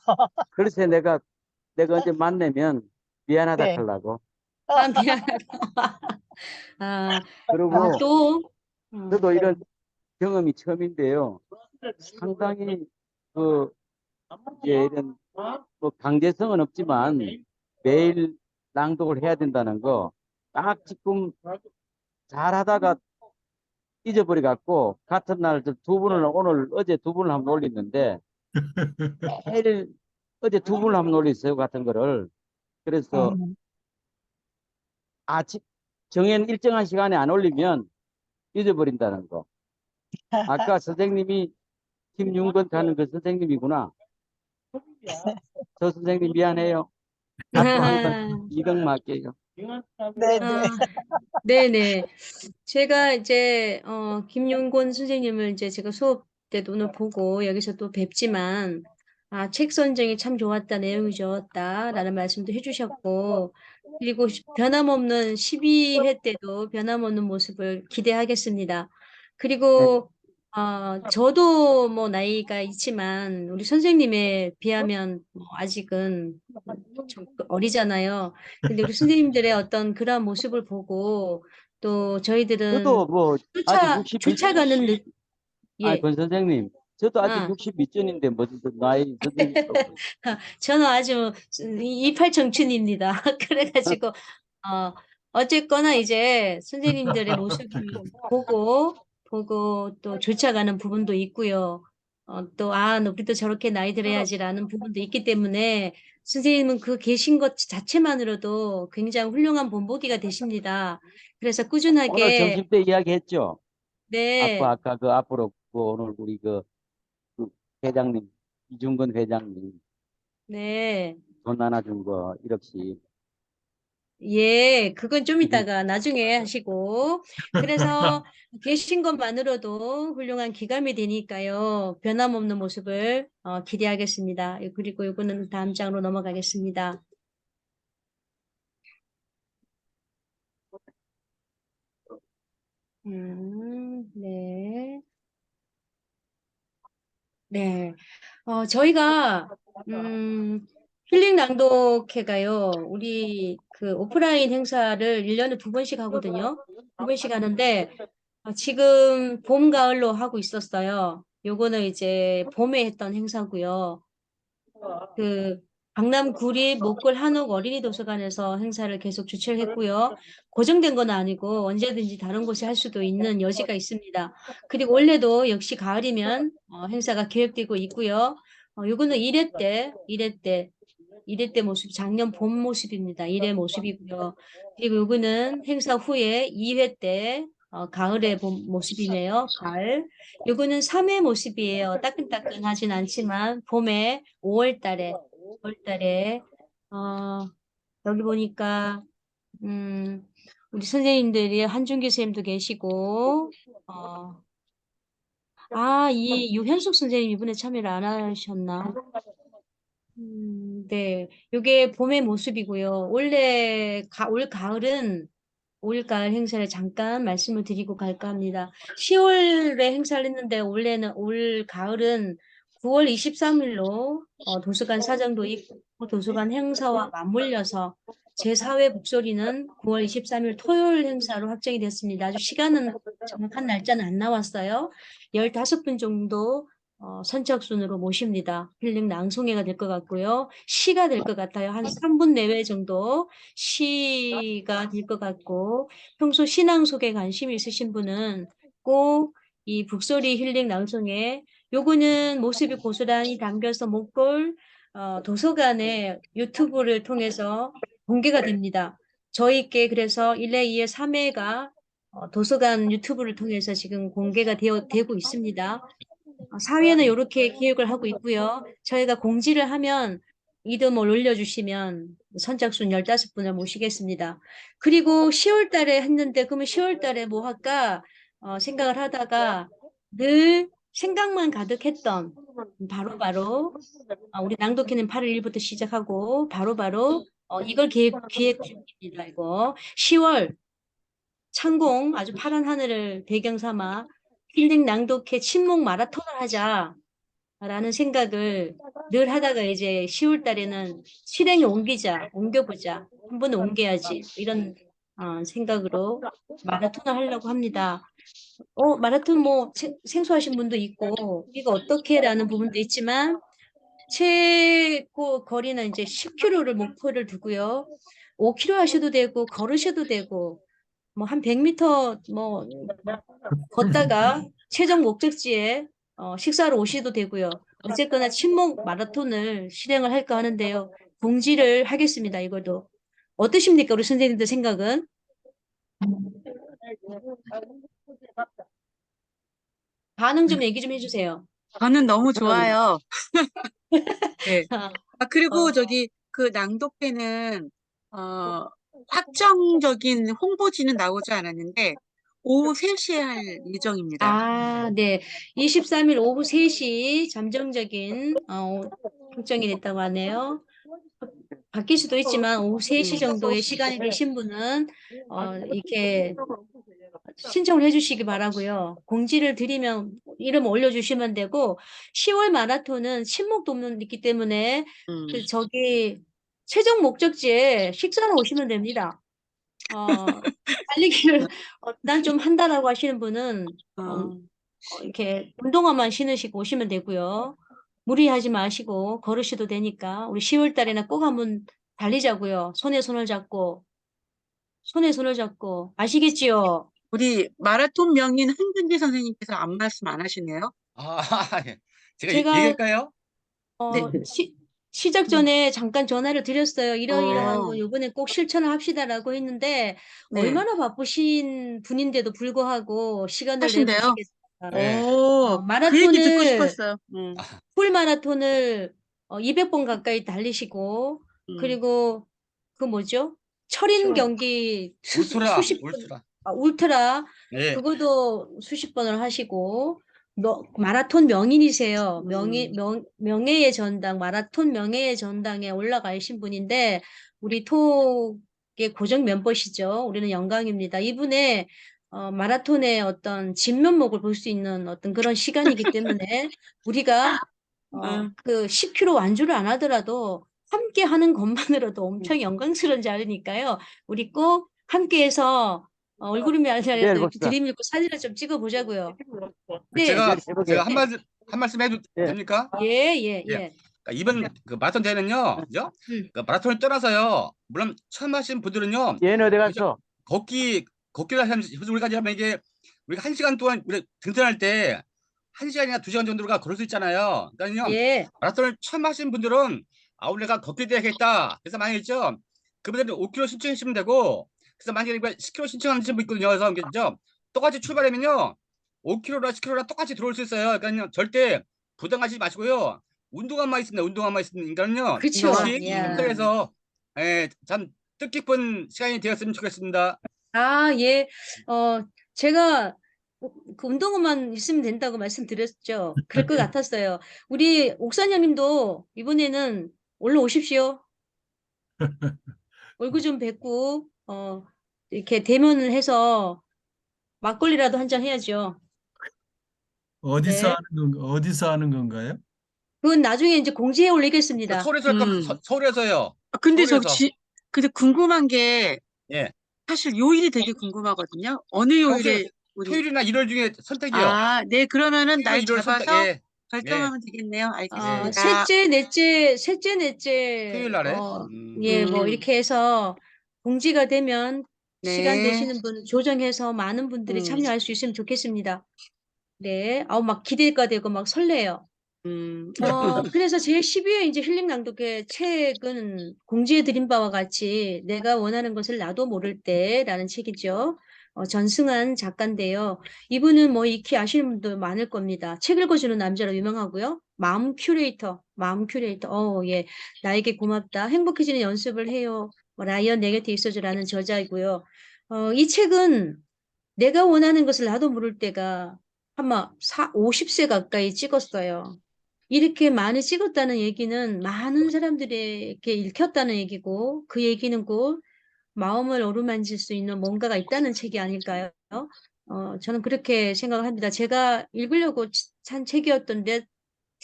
그래서 내가 언제 만나면 미안하다 네. 하려고. 아, 미안하다. 아, 그리고 또, 저도 이런 경험이 처음인데요. 상당히 그 이제 이런 뭐 강제성은 없지만 매일 낭독을 해야 된다는 거 딱 지금 잘하다가 잊어버려 갖고 같은 날 어제 두 번을 한번 올렸는데 매일 어제 두 번을 한번 올렸어요 같은 거를. 그래서 아침 정해진 일정한 시간에 안 올리면 잊어버린다는 거. 아까 선생님이 김윤건 가는 그 선생님이구나. 저 선생님 미안해요. 앞으로 항상 2등 맞게요. 네, 네. 네네. 제가 이제, 김용곤 선생님을 이제 제가 수업 때도 오늘 보고 여기서 또 뵙지만, 책 선정이 참 좋았다, 내용이 좋았다라는 말씀도 해주셨고, 그리고 변함없는 12회 때도 변함없는 모습을 기대하겠습니다. 그리고, 저도 뭐 나이가 있지만, 우리 선생님에 비하면 뭐 아직은 좀 어리잖아요. 근데 우리 선생님들의 어떤 그런 모습을 보고 또 저희들은 저도 뭐 아직 60 쫓아가는 아니 예. 권 선생님 저도 아직 아, 60 밑전인데 무슨 또 나이 선생님 저는 아주 이팔 청춘입니다. 그래가지고 어쨌거나 이제 선생님들의 모습을 보고 또 쫓아가는 부분도 있고요. 또 우리도 저렇게 나이 들어야지라는 부분도 있기 때문에 선생님은 그 계신 것 자체만으로도 굉장히 훌륭한 본보기가 되십니다. 그래서 오늘 꾸준하게 점심 때 이야기했죠. 네, 아까 그 앞으로 오늘 우리 그 회장님 이중근 회장님 네. 돈 나눠준 거 1억씩. 예, 그건 좀 이따가 나중에 하시고. 그래서 계신 것만으로도 훌륭한 기감이 되니까요. 변함없는 모습을 기대하겠습니다. 그리고 이거는 다음 장으로 넘어가겠습니다. 네. 네. 저희가, 힐링 낭독회가요, 우리 그 오프라인 행사를 1년에 2번씩 하거든요. 2번씩 하는데, 지금 봄, 가을로 하고 있었어요. 요거는 이제 봄에 했던 행사고요. 그 강남 구리 목골 한옥 어린이 도서관에서 행사를 계속 주최를 했고요. 고정된 건 아니고 언제든지 다른 곳에 할 수도 있는 여지가 있습니다. 그리고 올해도 역시 가을이면 행사가 계획되고 있고요. 요거는 1회 때 모습, 작년 봄 모습입니다. 1회 모습이고요. 그리고 요거는 행사 후에 2회 때 가을의 모습이네요. 가을. 요거는 3회 모습이에요. 따끈따끈하진 않지만 봄에 5월 달에 여기 보니까 우리 선생님들이 한준기 선생님도 계시고 이 유현숙 선생님 이번에 참여를 안 하셨나? 네. 요게 봄의 모습이고요. 올 가을 행사를 잠깐 말씀을 드리고 갈까 합니다. 10월에 행사를 했는데 올 가을은 9월 23일로 도서관 사정도 있고 도서관 행사와 맞물려서 제4회 북소리는 9월 23일 토요일 행사로 확정이 됐습니다. 아주 시간은 정확한 날짜는 안 나왔어요. 15분 정도 선착순으로 모십니다. 힐링 낭송회가 될 것 같고요. 시가 될 것 같아요. 한 3분 내외 정도 시가 될 것 같고 평소 신앙 속에 관심이 있으신 분은 꼭 이 북소리 힐링 낭송회 요거는 모습이 고스란히 담겨서 목골 도서관의 유튜브를 통해서 공개가 됩니다. 저희께 그래서 1회, 2회, 3회가 도서관 유튜브를 통해서 지금 공개가 되고 있습니다. 사회는 이렇게 기획을 하고 있고요. 저희가 공지를 하면 이름을 올려주시면 선착순 15분을 모시겠습니다. 그리고 10월 달에 했는데 그러면 10월 달에 뭐 할까 생각을 하다가 늘 생각만 가득했던 바로바로 우리 낭독회는 8월 1일부터 시작하고 바로바로 이걸 기획 중입니다. 이거 10월 창공 아주 파란 하늘을 배경 삼아 힐링 낭독회 친목 마라톤을 하자라는 생각을 늘 하다가 이제 10월 달에는 실행에 옮겨보자. 한 번은 옮겨야지. 이런 생각으로 마라톤을 하려고 합니다. 마라톤 뭐 생소하신 분도 있고 이거 어떻게 라는 부분도 있지만 최고 거리는 이제 10km를 목표를 두고요. 5km 하셔도 되고 걸으셔도 되고 뭐 한 100m 뭐 걷다가 최종 목적지에 식사로 오셔도 되고요. 어쨌거나 친목 마라톤을 실행을 할까 하는데요. 공지를 하겠습니다. 이것도 어떠십니까? 우리 선생님들 생각은? 반응 좀 얘기 좀 해주세요. 저는 너무 좋아요. 네. 그리고 어. 저기 그 낭독회는 확정적인 홍보지는 나오지 않았는데 오후 3시에 할 예정입니다. 네. 23일 오후 3시 잠정적인 결정이 됐다고 하네요. 바뀔 수도 있지만 오후 3시 정도의 시간이 되신 분은 이렇게 신청을 해주시기 바라고요. 공지를 드리면 이름 올려주시면 되고 10월 마라톤은 친목 돕는 있기 때문에 그 저기 최종 목적지에 식사로 오시면 됩니다. 달리기를 난 좀 한다라고 하시는 분은 이렇게 운동화만 신으시고 오시면 되고요. 무리하지 마시고 걸으셔도 되니까 우리 10월 달에는 꼭 한번 달리자고요. 손에 손을 잡고 아시겠지요? 우리 마라톤 명인 한근지 선생님께서 아무 말씀 안 하시네요. 예. 제가 제가 얘기할까요? 네. 시작 전에 잠깐 전화를 드렸어요. 이러이러한 거 어. 요번에 꼭 실천을 합시다라고 했는데 네. 얼마나 바쁘신 분인데도 불구하고 시간을 하신대요? 내보시겠어요. 네. 그 얘기 듣고 마라톤을 싶었어요. 풀 마라톤을 200번 가까이 달리시고 그리고 그 뭐죠? 철인 경기 울트라, 수십 번 울트라. 울트라 예. 그것도 수십 번을 하시고 마라톤 명인이세요. 명예의 전당 마라톤 명예의 전당에 올라가신 분인데 우리 톡의 고정 멤버시죠. 우리는 영광입니다. 이분의 마라톤의 어떤 진면목을 볼 수 있는 어떤 그런 시간이기 때문에 우리가 그 10km 완주를 안 하더라도 함께 하는 것만으로도 엄청 영광스러운 자리니까요. 우리 꼭 함께해서 얼굴이면 내일 아니라도 봅시다. 들이밀고 사진을 좀 찍어 보자고요. 네. 제가 한 말씀 해도 됩니까? 예. 그러니까 이번 그 마라톤 대회는요, 그죠? 그 마라톤을 떠나서요, 물론 처음 하신 분들은요, 얘는 어디 갔어? 걷기를 하면 우리가 하면 이게 우리가 1시간 동안 우리 등산할 때 1시간이나 2시간 정도가 걸을 수 있잖아요. 그러니까요, 예. 마라톤을 처음 하신 분들은 우리가 걷기 대회 하겠다. 그래서 만약에 있죠, 그분들은 5km 신청하시면 되고, 그래서 만약에 10km 신청하시는 분 있거든요. 그래서 그죠? 똑같이 출발하면요, 5km나 10km나 똑같이 들어올 수 있어요. 그러니까 절대 부담하지 마시고요. 운동화만 있습니다. 운동화만 있으니까요. 그쵸. 혹시 야. 참석해서 참 뜻깊은 시간이 되었으면 좋겠습니다. 예. 제가 그 운동화만 있으면 된다고 말씀드렸죠. 그럴 것 같았어요. 우리 옥사장님도 이번에는 올라오십시오. 얼굴 좀 뵙고 이렇게 대면을 해서 막걸리라도 한 잔 해야죠. 어디서 네. 어디서 하는 건가요? 그건 나중에 이제 공지해 올리겠습니다. 서울에서 할 거면 서울에서요. 근데 서울에서. 근데 궁금한 게 예. 사실 요일이 되게 궁금하거든요. 어느 요일에 우리 토요일이나 일요일 중에 선택이요. 네, 그러면은 날 일요일 잡아서 선택. 예. 결정하면 되겠네요. 알겠습니다. 셋째, 넷째, 토요일 날에. 뭐 이렇게 해서 공지가 되면 시간 네. 되시는 분 조정해서 많은 분들이 참여할 수 있으면 좋겠습니다. 네, 막 기대가 되고 막 설레요. 그래서 제 12회 이제 힐링 낭독회 책은 공지해 드린 바와 같이 내가 원하는 것을 나도 모를 때라는 책이죠. 전승환 작가인데요. 이분은 뭐 익히 아시는 분도 많을 겁니다. 책 읽어주는 남자로 유명하고요. 마음 큐레이터. 예. 나에게 고맙다. 행복해지는 연습을 해요. 라이언 내 곁에 있어줘라는 저자이고요. 이 책은 내가 원하는 것을 나도 모를 때가 아마 50세 가까이 찍었어요. 이렇게 많이 찍었다는 얘기는 많은 사람들에게 읽혔다는 얘기고, 그 얘기는 곧 마음을 어루만질 수 있는 뭔가가 있다는 책이 아닐까요? 저는 그렇게 생각을 합니다. 제가 읽으려고 산 책이었던데,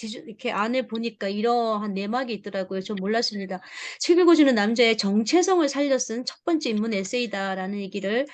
이렇게 안에 보니까 이러한 내막이 있더라고요. 전 몰랐습니다. 책 읽어주는 남자의 정체성을 살려 쓴 첫 번째 인문 에세이다라는 얘기를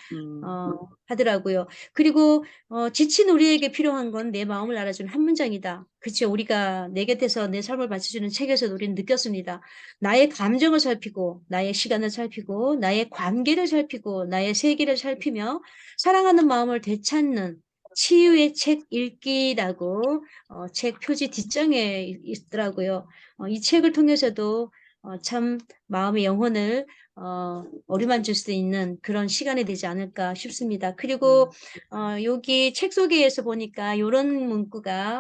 하더라고요. 그리고 지친 우리에게 필요한 건 내 마음을 알아주는 한 문장이다. 그렇죠. 우리가 내 곁에서 내 삶을 바쳐주는 책에서 우리는 느꼈습니다. 나의 감정을 살피고 나의 시간을 살피고 나의 관계를 살피고 나의 세계를 살피며 사랑하는 마음을 되찾는 치유의 책 읽기라고 책 표지 뒷장에 있더라고요. 이 책을 통해서도 참 마음의 영혼을 어루만질 수 있는 그런 시간이 되지 않을까 싶습니다. 그리고 여기 책 소개에서 보니까 이런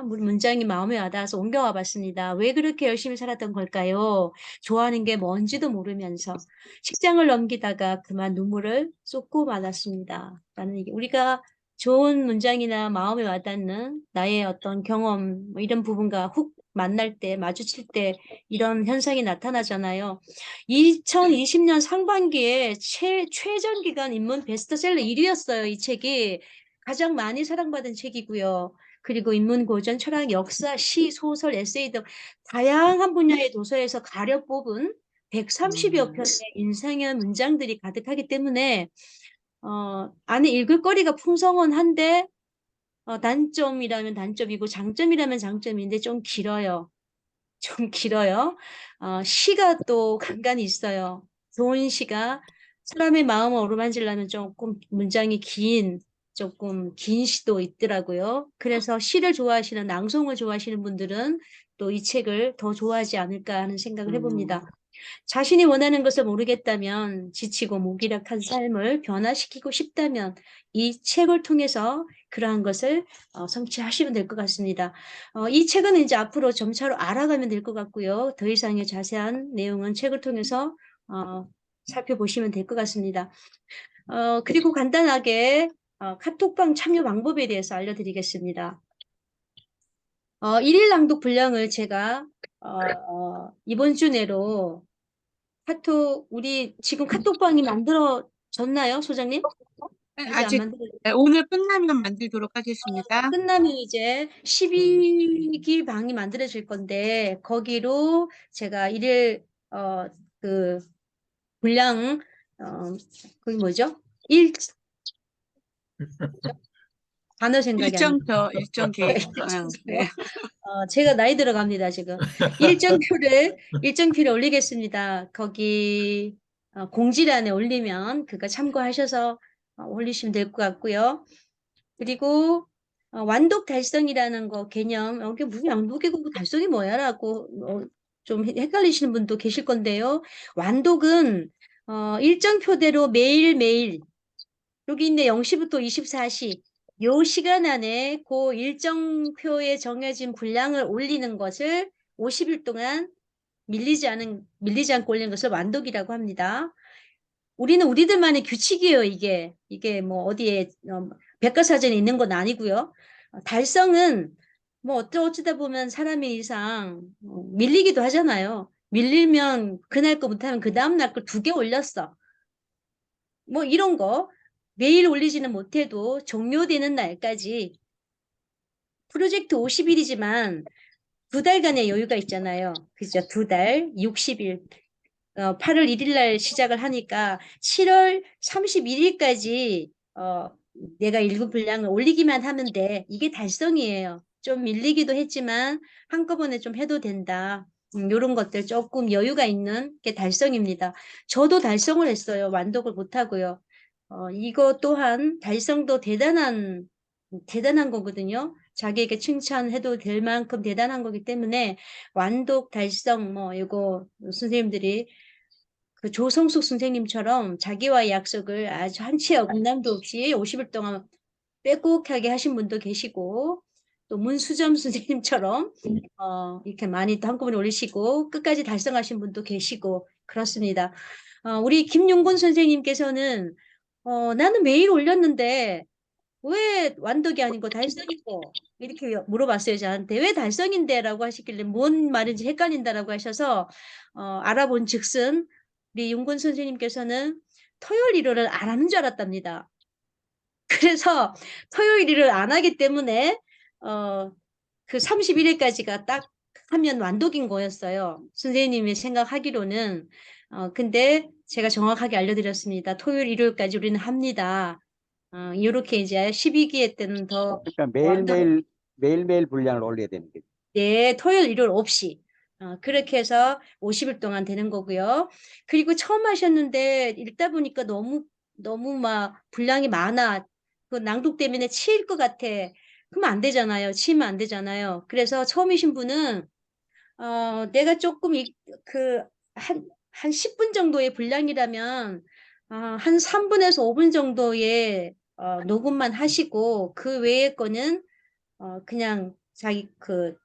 문장이 마음에 와닿아서 옮겨와 봤습니다. 왜 그렇게 열심히 살았던 걸까요? 좋아하는 게 뭔지도 모르면서 식장을 넘기다가 그만 눈물을 쏟고 말았습니다. 라는 얘기. 우리가 좋은 문장이나 마음에 와닿는 나의 어떤 경험, 뭐 이런 부분과 훅 만날 때, 마주칠 때 이런 현상이 나타나잖아요. 2020년 상반기에 최전기간 인문 베스트셀러 1위였어요. 이 책이 가장 많이 사랑받은 책이고요. 그리고 인문 고전, 철학, 역사, 시, 소설, 에세이 등 다양한 분야의 도서에서 가려 뽑은 130여 편의 인상의 문장들이 가득하기 때문에 안에 읽을 거리가 풍성한데 단점이라면 단점이고 장점이라면 장점인데 좀 길어요. 좀 길어요. 시가 또 간간이 있어요. 좋은 시가 사람의 마음을 어루만지려면 조금 긴 시도 있더라고요. 그래서 시를 좋아하시는, 낭송을 좋아하시는 분들은 또 이 책을 더 좋아하지 않을까 하는 생각을 해봅니다. 자신이 원하는 것을 모르겠다면, 지치고 무기력한 삶을 변화시키고 싶다면 이 책을 통해서 그러한 것을 성취하시면 될 것 같습니다. 이 책은 이제 앞으로 점차로 알아가면 될 것 같고요. 더 이상의 자세한 내용은 책을 통해서 살펴보시면 될 것 같습니다. 그리고 간단하게 카톡방 참여 방법에 대해서 알려드리겠습니다. 1일 낭독 분량을 제가 이번 주 내로 우리 지금 카톡방이 만들어졌나요, 소장님? 아직 안 아직 만들어졌어요. 오늘 끝나면 만들도록 하겠습니다. 끝나면 이제 12기 방이 만들어질 건데, 거기로 제가 그 분량, 그게 뭐죠? 단어 생각이 안 나요. 일정표. 네. 제가 나이 들어갑니다, 지금. 일정표를 올리겠습니다. 거기 공지란에 올리면 그거 참고하셔서 올리시면 될 것 같고요. 그리고 완독 달성이라는 거 개념, 이게 무슨 완독이고 달성이 뭐야라고 좀 헷갈리시는 분도 계실 건데요. 완독은 일정표대로 매일매일 여기 있네 0시부터 24시 요 시간 안에 그 일정표에 정해진 분량을 올리는 것을 50일 동안 밀리지 않고 올리는 것을 완독이라고 합니다. 우리들만의 규칙이에요, 이게. 이게 뭐 어디에 백과사전에 있는 건 아니고요. 달성은 뭐 어쩌다 보면 사람의 이상 밀리기도 하잖아요. 밀리면 그날 거 못하면 그 다음날 거 2개 올렸어. 뭐 이런 거 매일 올리지는 못해도 종료되는 날까지 프로젝트 50일이지만 2달간의 여유가 있잖아요. 그죠? 2달, 60일. 8월 1일 날 시작을 하니까 7월 31일까지 내가 읽은 분량을 올리기만 하면 돼. 이게 달성이에요. 좀 밀리기도 했지만 한꺼번에 좀 해도 된다. 이런 것들 조금 여유가 있는 게 달성입니다. 저도 달성을 했어요. 완독을 못하고요. 이거 또한 달성도 대단한 거거든요. 자기에게 칭찬해도 될 만큼 대단한 거기 때문에 완독, 달성, 뭐 이거 선생님들이 그 조성숙 선생님처럼 자기와의 약속을 아주 한치의 어긋남도 없이 50일 동안 빼곡하게 하신 분도 계시고 또 문수점 선생님처럼 이렇게 많이 또 한꺼번에 올리시고 끝까지 달성하신 분도 계시고 그렇습니다. 우리 김용곤 선생님께서는 나는 매일 올렸는데 왜 완독이 아니고 달성이고 이렇게 물어봤어요. 저한테 왜 달성인데라고 하시길래 뭔 말인지 헷갈린다라고 하셔서 알아본 즉슨 우리 윤건 선생님께서는 토요일 일요일을 안 하는 줄 알았답니다. 그래서 토요일 일요일 안 하기 때문에 그 31일까지가 딱 하면 완독인 거였어요. 선생님이 생각하기로는. 근데 제가 정확하게 알려드렸습니다. 토요일 일요일까지 우리는 합니다. 이렇게 이제 12기회 때는 더 그러니까 완독, 매일매일 분량을 올려야 되는 거죠. 네, 토요일 일요일 없이. 그렇게 해서 50일 동안 되는 거고요. 그리고 처음 하셨는데 읽다 보니까 너무 막 분량이 많아. 그 낭독 때문에 치일 것 같아. 그러면 안 되잖아요. 치면 안 되잖아요. 그래서 처음이신 분은 내가 조금 한 10분 정도의 분량이라면 한 3분에서 5분 정도의 녹음만 하시고 그 외의 거는 그냥 자기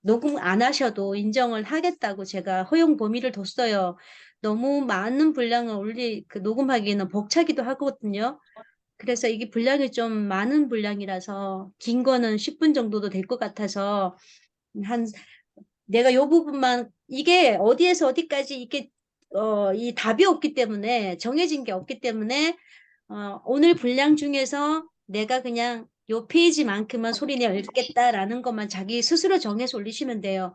녹음 안 하셔도 인정을 하겠다고 제가 허용 범위를 뒀어요. 너무 많은 분량을 녹음하기에는 벅차기도 하거든요. 그래서 이게 분량이 좀 많은 분량이라서 긴 거는 10분 정도도 될 것 같아서 한 내가 요 부분만 이게 어디에서 어디까지 이게 이 답이 없기 때문에 정해진 게 없기 때문에 오늘 분량 중에서 내가 그냥 요 페이지만큼만 소리내어 읽겠다라는 것만 자기 스스로 정해서 올리시면 돼요.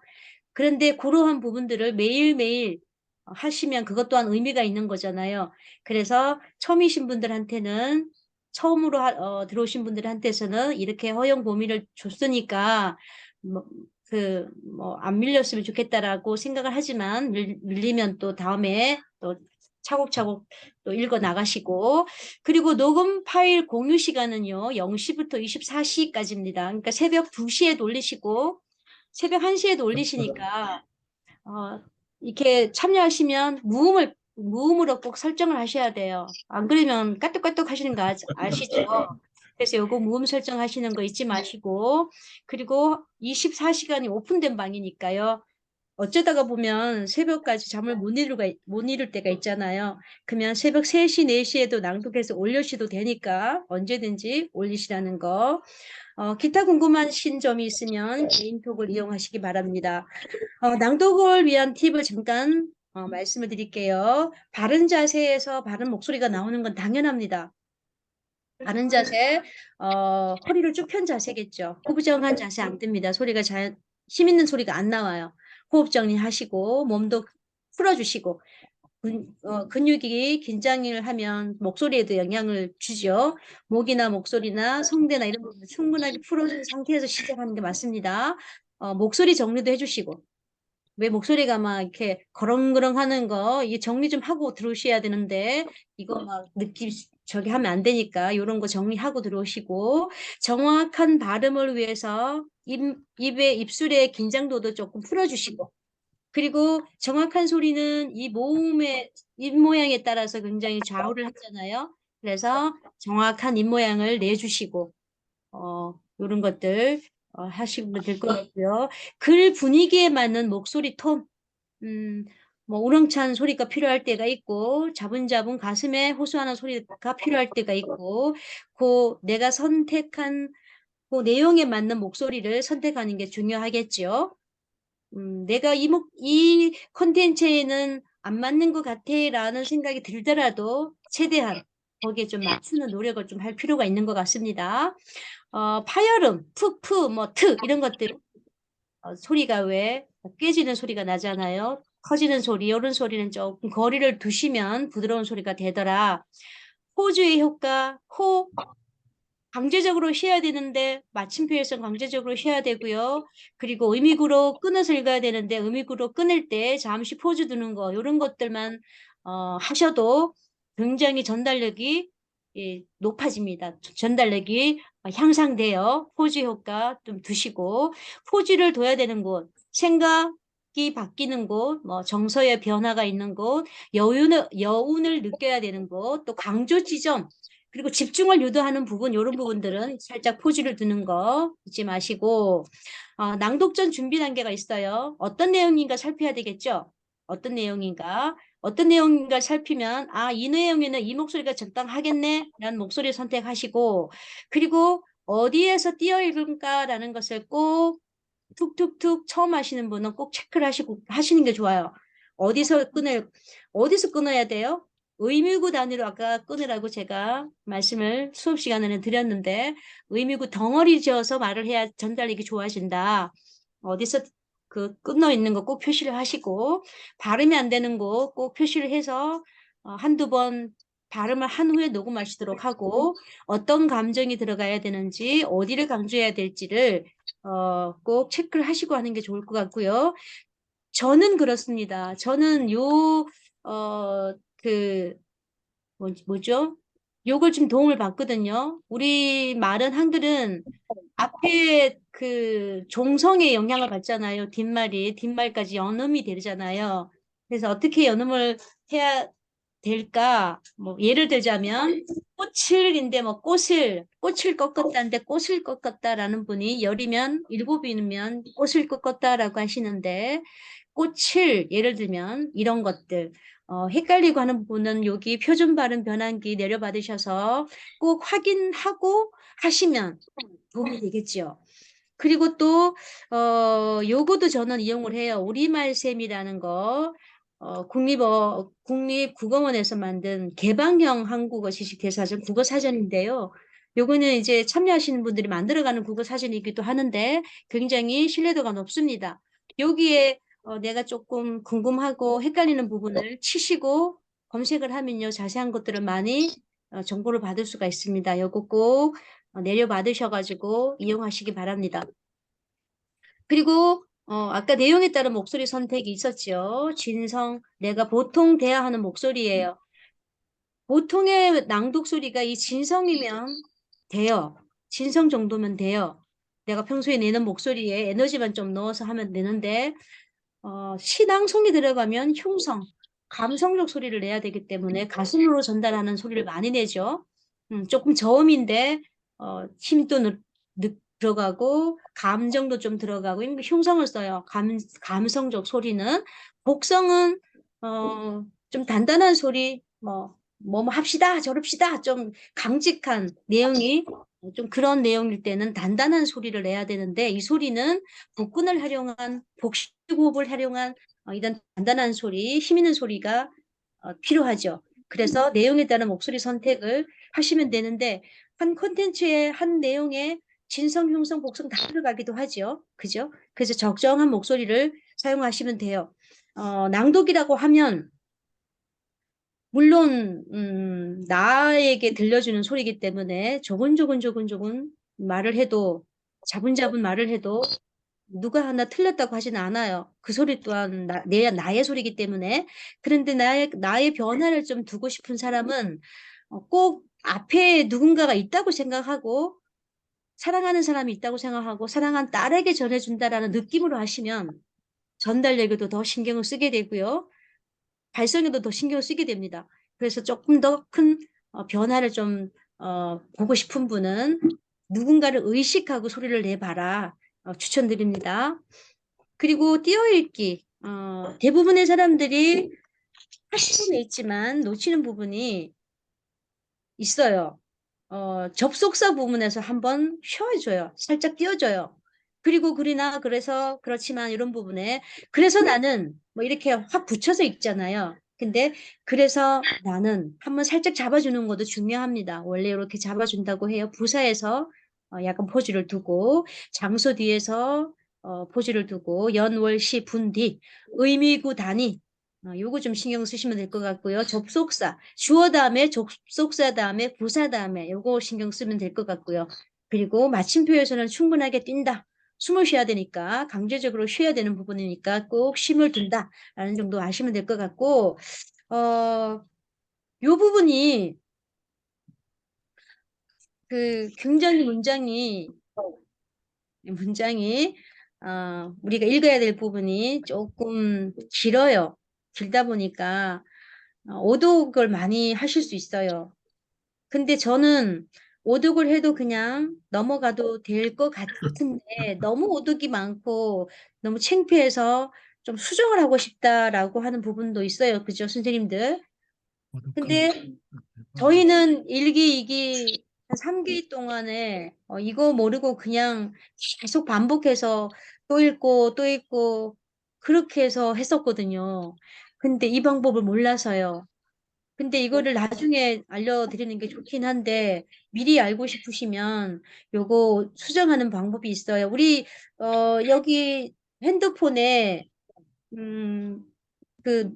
그런데 그러한 부분들을 매일매일 하시면 그것 또한 의미가 있는 거잖아요. 그래서 처음이신 분들한테는 처음으로 들어오신 분들한테서는 이렇게 허용 범위를 줬으니까 안 밀렸으면 좋겠다라고 생각을 하지만 밀리면 또 다음에 또 차곡차곡 또 읽어 나가시고 그리고 녹음 파일 공유 시간은요 0시부터 24시까지입니다. 그러니까 새벽 2시에도 올리시고 새벽 1시에도 올리시니까 이렇게 참여하시면 무음으로 꼭 설정을 하셔야 돼요. 안 그러면 까똑까똑 하시는 거 아시죠? 그래서 요거 무음 설정하시는 거 잊지 마시고 그리고 24시간이 오픈된 방이니까요. 어쩌다가 보면 새벽까지 잠을 못 이룰 때가 있잖아요. 그러면 새벽 3시, 4시에도 낭독해서 올려주셔도 되니까 언제든지 올리시라는 거. 기타 궁금하신 점이 있으면 개인톡을 이용하시기 바랍니다. 낭독을 위한 팁을 잠깐 말씀을 드릴게요. 바른 자세에서 바른 목소리가 나오는 건 당연합니다. 바른 자세, 허리를 쭉 편 자세겠죠. 호부정한 자세 안 뜹니다. 소리가 힘 있는 소리가 안 나와요. 호흡 정리하시고 몸도 풀어주시고 근육이 긴장을 하면 목소리에도 영향을 주죠. 목이나 목소리나 성대나 이런 부분 충분하게 풀어준 상태에서 시작하는 게 맞습니다. 목소리 정리도 해주시고 왜 목소리가 막 이렇게 거렁거렁 하는 거, 이게 정리 좀 하고 들어오셔야 되는데, 이거 막 저기 하면 안 되니까, 이런 거 정리하고 들어오시고, 정확한 발음을 위해서 입술의 긴장도도 조금 풀어주시고, 그리고 정확한 소리는 이 모음의 입 모양에 따라서 굉장히 좌우를 하잖아요. 그래서 정확한 입 모양을 내주시고, 이런 것들 하시면 될 것 같고요. 글 분위기에 맞는 목소리 톤, 뭐 우렁찬 소리가 필요할 때가 있고 자분자분 가슴에 호소하는 소리가 필요할 때가 있고 내가 선택한 그 내용에 맞는 목소리를 선택하는 게 중요하겠죠. 내가 이 컨텐츠에는 안 맞는 것 같아라는 생각이 들더라도 최대한 거기에 좀 맞추는 노력을 좀 할 필요가 있는 것 같습니다. 파열음, 푸푸, 트 이런 것들 소리가 왜 깨지는 소리가 나잖아요. 커지는 소리, 이런 소리는 조금 거리를 두시면 부드러운 소리가 되더라. 호주의 효과, 강제적으로 쉬어야 되는데 마침표에서 강제적으로 쉬어야 되고요. 그리고 의미구로 끊어서 읽어야 되는데 의미구로 끊을 때 잠시 포즈 두는 거 이런 것들만 하셔도 굉장히 전달력이 높아집니다. 전달력이 향상돼요. 포즈 효과 좀 두시고 포즈를 둬야 되는 곳, 생각이 바뀌는 곳, 정서의 변화가 있는 곳, 여운을 느껴야 되는 곳, 또 강조 지점 그리고 집중을 유도하는 부분, 이런 부분들은 살짝 포즈를 두는 거 잊지 마시고, 낭독 전 준비 단계가 있어요. 어떤 내용인가 살펴야 되겠죠? 어떤 내용인가 살피면, 이 내용에는 이 목소리가 적당하겠네? 라는 목소리 선택하시고, 그리고 어디에서 띄어 읽을까라는 것을 꼭 툭툭툭 처음 하시는 분은 꼭 체크를 하시는 게 좋아요. 어디서 끊어야 돼요? 의미구 단위로 아까 끊으라고 제가 말씀을 수업 시간에는 드렸는데, 의미구 덩어리 지어서 말을 해야 전달력이 좋아진다. 어디서 끊어 있는 거 꼭 표시를 하시고, 발음이 안 되는 거 꼭 표시를 해서 한두 번 발음을 한 후에 녹음하시도록 하고, 어떤 감정이 들어가야 되는지, 어디를 강조해야 될지를 꼭 체크를 하시고 하는 게 좋을 것 같고요. 저는 그렇습니다. 저는 뭐죠? 요걸 좀 도움을 받거든요. 우리 말은 한글은 앞에 종성의 영향을 받잖아요. 뒷말까지 연음이 되잖아요. 그래서 어떻게 연음을 해야 될까? 뭐 예를 들자면 꽃을인데 뭐 꽃을 꺾었다는데 꽃을 꺾었다라는 분이 열이면 일곱이면 꽃을 꺾었다라고 하시는데, 꽃을 예를 들면 이런 것들 헷갈리고 하는 부분은 여기 표준 발음 변환기 내려받으셔서 꼭 확인하고 하시면 도움이 되겠죠. 그리고 또 요거도 저는 이용을 해요. 우리말쌤이라는 거 국립국어원에서 만든 개방형 한국어 지식대사전 국어사전인데요. 요거는 이제 참여하시는 분들이 만들어가는 국어사전이기도 하는데 굉장히 신뢰도가 높습니다. 여기에 내가 조금 궁금하고 헷갈리는 부분을 치시고 검색을 하면요, 자세한 것들을 많이 정보를 받을 수가 있습니다. 요거 꼭 내려받으셔가지고 이용하시기 바랍니다. 그리고 아까 내용에 따른 목소리 선택이 있었죠. 진성, 내가 보통 대화하는 목소리예요. 보통의 낭독 소리가 이 진성이면 돼요. 진성 정도면 돼요. 내가 평소에 내는 목소리에 에너지만 좀 넣어서 하면 되는데 시낭송이 들어가면 흉성, 감성적 소리를 내야 되기 때문에 가슴으로 전달하는 소리를 많이 내죠. 조금 저음인데 힘도 들어가고 감정도 좀 들어가고 흉성을 써요. 감성적 소리는. 복성은 좀 단단한 소리, 뭐 합시다, 저럽시다, 좀 강직한 내용이 좀 그런 내용일 때는 단단한 소리를 내야 되는데, 이 소리는 복근을 활용한 복식호흡을 활용한 이런 단단한 소리, 힘 있는 소리가 필요하죠. 그래서 내용에 따른 목소리 선택을 하시면 되는데, 한 콘텐츠의 한 내용에 진성, 흉성, 복성 다 들어가기도 하죠. 그죠? 그래서 적정한 목소리를 사용하시면 돼요. 낭독이라고 하면 물론 나에게 들려주는 소리이기 때문에 조근조근 말을 해도, 자분자분 말을 해도 누가 하나 틀렸다고 하지는 않아요. 그 소리 또한 나의 소리이기 때문에. 그런데 나의 변화를 좀 두고 싶은 사람은 꼭 앞에 누군가가 있다고 생각하고, 사랑하는 사람이 있다고 생각하고 사랑한 딸에게 전해준다라는 느낌으로 하시면 전달력에도 더 신경을 쓰게 되고요. 발성에도 더 신경을 쓰게 됩니다. 그래서 조금 더 큰 변화를 좀 보고 싶은 분은 누군가를 의식하고 소리를 내봐라 추천드립니다. 그리고 띄어읽기, 대부분의 사람들이 하실 수는 있지만 놓치는 부분이 있어요. 접속사 부분에서 한번 쉬어줘요. 살짝 띄워줘요. 그리고 그래서 그렇지만 이런 부분에 그래서 나는 뭐 이렇게 확 붙여서 읽잖아요. 근데 그래서 나는 한번 살짝 잡아주는 것도 중요합니다. 원래 이렇게 잡아준다고 해요. 부사에서 약간 포즈를 두고, 장소 뒤에서 포즈를 두고, 연, 월, 시, 분 뒤, 의미구 단위, 요거 좀 신경 쓰시면 될 것 같고요. 접속사, 주어 다음에 접속사 다음에 부사 다음에 요거 신경 쓰면 될 것 같고요. 그리고 마침표에서는 충분하게 뛴다. 숨을 쉬어야 되니까, 강제적으로 쉬어야 되는 부분이니까 꼭 쉼을 둔다 라는 정도 아시면 될 것 같고, 요 부분이 굉장히 문장이 우리가 읽어야 될 부분이 조금 길어요. 길다 보니까 오독을 많이 하실 수 있어요. 근데 저는 오독을 해도 그냥 넘어가도 될 것 같은데, 너무 오독이 많고 너무 창피해서 좀 수정을 하고 싶다라고 하는 부분도 있어요. 그죠, 선생님들? 근데 저희는 1기, 2기 한 3개월 동안에 이거 모르고 그냥 계속 반복해서 또 읽고 또 읽고 그렇게 해서 했었거든요. 근데 이 방법을 몰라서요. 근데 이거를 나중에 알려드리는 게 좋긴 한데 미리 알고 싶으시면 요거 수정하는 방법이 있어요. 우리 여기 핸드폰에 그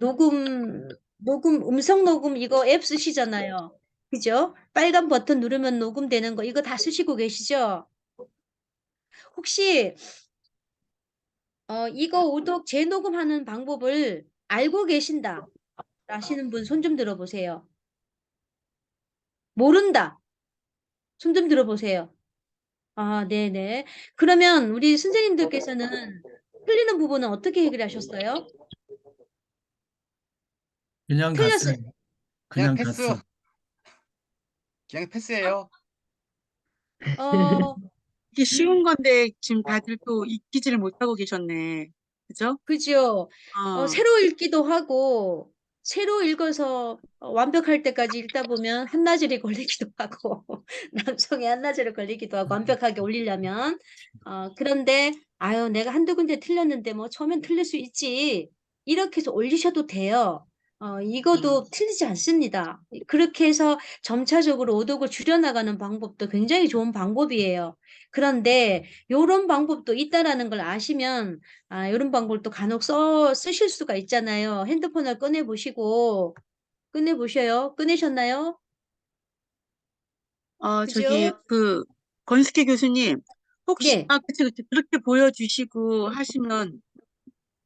음성 녹음 이거 앱 쓰시잖아요. 그죠? 빨간 버튼 누르면 녹음되는 거 이거 다 쓰시고 계시죠? 혹시 이거 오독 재녹음하는 방법을 알고 계신다 하시는 분 손 좀 들어보세요. 모른다. 손 좀 들어보세요. 아, 네네. 그러면 우리 선생님들께서는 틀리는 부분은 어떻게 해결하셨어요? 그냥 틀렸어요. 갔어요. 그냥 그냥 패스. 갔어. 그냥 패스예요. 어, 이게 쉬운 건데 지금 다들 또 익히지를 못하고 계셨네. 그죠? 그죠? 어. 새로 읽기도 하고, 새로 읽어서 완벽할 때까지 읽다 보면 한나절이 걸리기도 하고, 남성의 한나절이 걸리기도 하고, 완벽하게 올리려면. 그런데, 아유, 내가 한두 군데 틀렸는데, 뭐, 처음엔 틀릴 수 있지. 이렇게 해서 올리셔도 돼요. 이것도 틀리지 않습니다. 그렇게 해서 점차적으로 오독을 줄여나가는 방법도 굉장히 좋은 방법이에요. 그런데, 요런 방법도 있다라는 걸 아시면, 이런 방법을 또 간혹 쓰실 수가 있잖아요. 핸드폰을 꺼내보시고, 꺼내보셔요. 꺼내셨나요? 저기, 그죠? 건스케 교수님, 혹시, 네. 그치. 그렇게 보여주시고 하시면,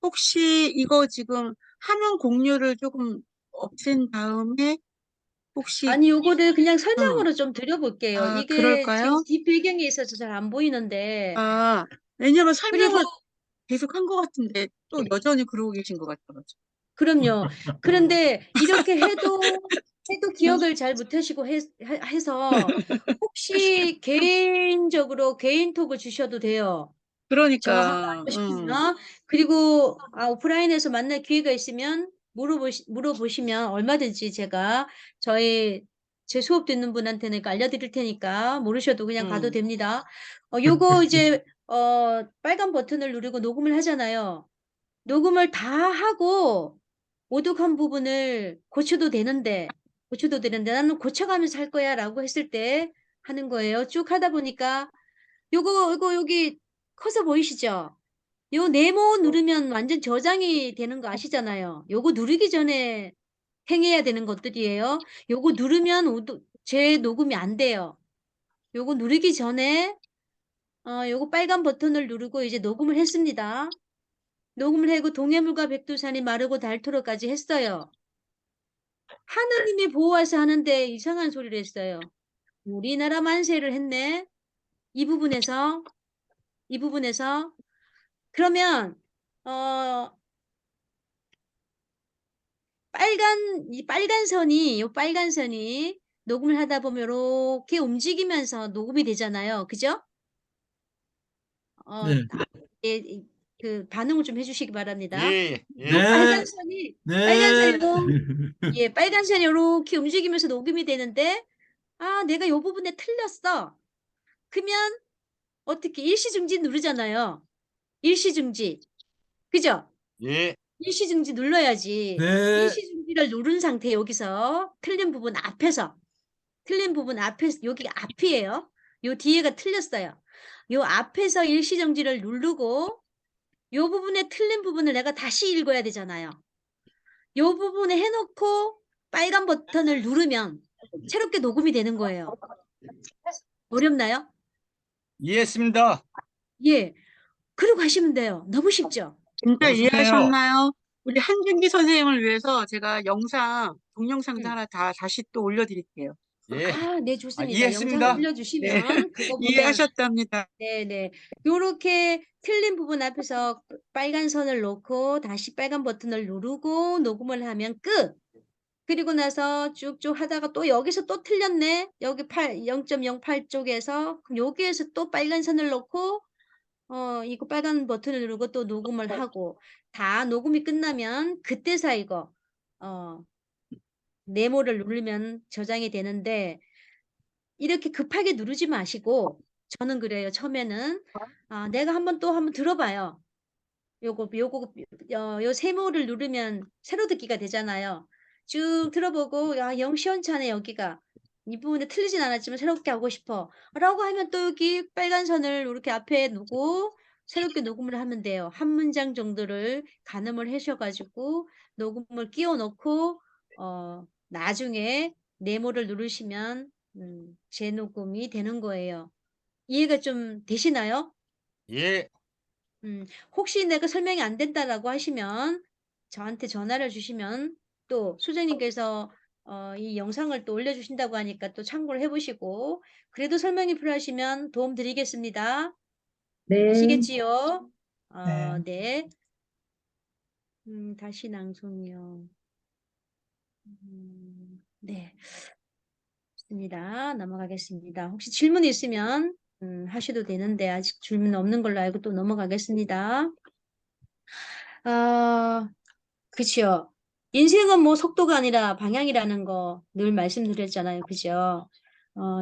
혹시 이거 지금 화면 공유를 조금 없앤 다음에, 혹시, 아니, 요거를 그냥 어, 설명으로 좀 드려볼게요. 이게 지금 그럴까요? 뒷배경에 있어서 잘 안 보이는데. 왜냐면 그리고, 설명을 계속 한 것 같은데, 또 여전히 그러고 계신 것 같아가지고. 그럼요. 그런데 이렇게 해도 기억을 잘 못하시고 해서 혹시 개인적으로 개인톡을 주셔도 돼요. 저하고 그러니까, 알고 싶으면. 그리고 오프라인에서 만날 기회가 있으면 물어보시면 얼마든지 제가 제 수업 듣는 분한테는 알려드릴 테니까 모르셔도 그냥 가도 됩니다. 요거 이제 빨간 버튼을 누르고 녹음을 하잖아요. 녹음을 다 하고 오독한 부분을 고쳐도 되는데 나는 고쳐가면서 할 거야 라고 했을 때 하는 거예요. 쭉 하다 보니까 요거 여기 커서 보이시죠? 요 네모 누르면 완전 저장이 되는 거 아시잖아요. 요거 누르기 전에 행해야 되는 것들이에요. 요거 누르면 제 녹음이 안 돼요. 요거 누르기 전에 요거 빨간 버튼을 누르고 이제 녹음을 했습니다. 녹음을 하고 동해물과 백두산이 마르고 닳도록까지 했어요. 하느님이 보호하사 하는데 이상한 소리를 했어요. 우리나라 만세를 했네. 이 부분에서 그러면 어 이 빨간 선이 녹음을 하다 보면 이렇게 움직이면서 녹음이 되잖아요. 그죠? 네. 그 반응을 좀 해주시기 바랍니다. 예, 예. 네. 빨간 선이 네. 빨간 선이 이렇게 움직이면서 녹음이 되는데 내가 이 부분에 틀렸어. 그러면 어떻게 일시중지 누르잖아요. 일시중지. 그죠? 예. 일시중지 눌러야지. 네. 일시중지를 누른 상태 여기서 틀린 부분 앞에서 여기가 앞이에요. 요 뒤에가 틀렸어요. 요 앞에서 일시정지를 누르고 요 부분에 틀린 부분을 내가 다시 읽어야 되잖아요. 요 부분에 해놓고 빨간 버튼을 누르면 새롭게 녹음이 되는 거예요. 어렵나요? 이해했습니다. 예. 그러고 하시면 돼요. 너무 쉽죠? 진짜 너무 좋네요. 이해하셨나요? 우리 한준기 선생님을 위해서 제가 동영상도 음. 하나 다시 또 올려드릴게요. 예. 네, 좋습니다. 영상 이해했습니다. 네, 올려주시면 그거 보면 이해하셨답니다. 네네. 요렇게 틀린 부분 앞에서 빨간 선을 놓고 다시 빨간 버튼을 누르고 녹음을 하면 끝. 그리고 나서 쭉쭉 하다가 또 여기서 또 틀렸네. 여기 0.08 쪽에서 그럼 여기에서 또 빨간 선을 놓고 이거 빨간 버튼을 누르고 또 녹음을 하고 다 녹음이 끝나면 그때서 이거 네모를 누르면 저장이 되는데 이렇게 급하게 누르지 마시고 저는 그래요. 처음에는 내가 한번 들어봐요. 요거 요 세모를 누르면 세로 듣기가 되잖아요. 쭉 들어보고 영 시원찮네 여기가. 이 부분에 틀리진 않았지만 새롭게 하고 싶어. 라고 하면 또 여기 빨간 선을 이렇게 앞에 놓고 새롭게 녹음을 하면 돼요. 한 문장 정도를 가늠을 하셔 가지고 녹음을 끼워 넣고 나중에 네모를 누르시면 재녹음이 되는 거예요. 이해가 좀 되시나요? 예. 혹시 내가 설명이 안 된다라고 하시면 저한테 전화를 주시면 또 수장님께서 이 영상을 또 올려주신다고 하니까 또 참고를 해보시고 그래도 설명이 필요하시면 도움 드리겠습니다. 네. 아시겠지요? 네. 네. 다시 낭송이요. 네. 좋습니다. 넘어가겠습니다. 혹시 질문 있으면 하셔도 되는데 아직 질문 없는 걸로 알고 또 넘어가겠습니다. 그쵸. 인생은 뭐 속도가 아니라 방향이라는 거 늘 말씀드렸잖아요. 그죠?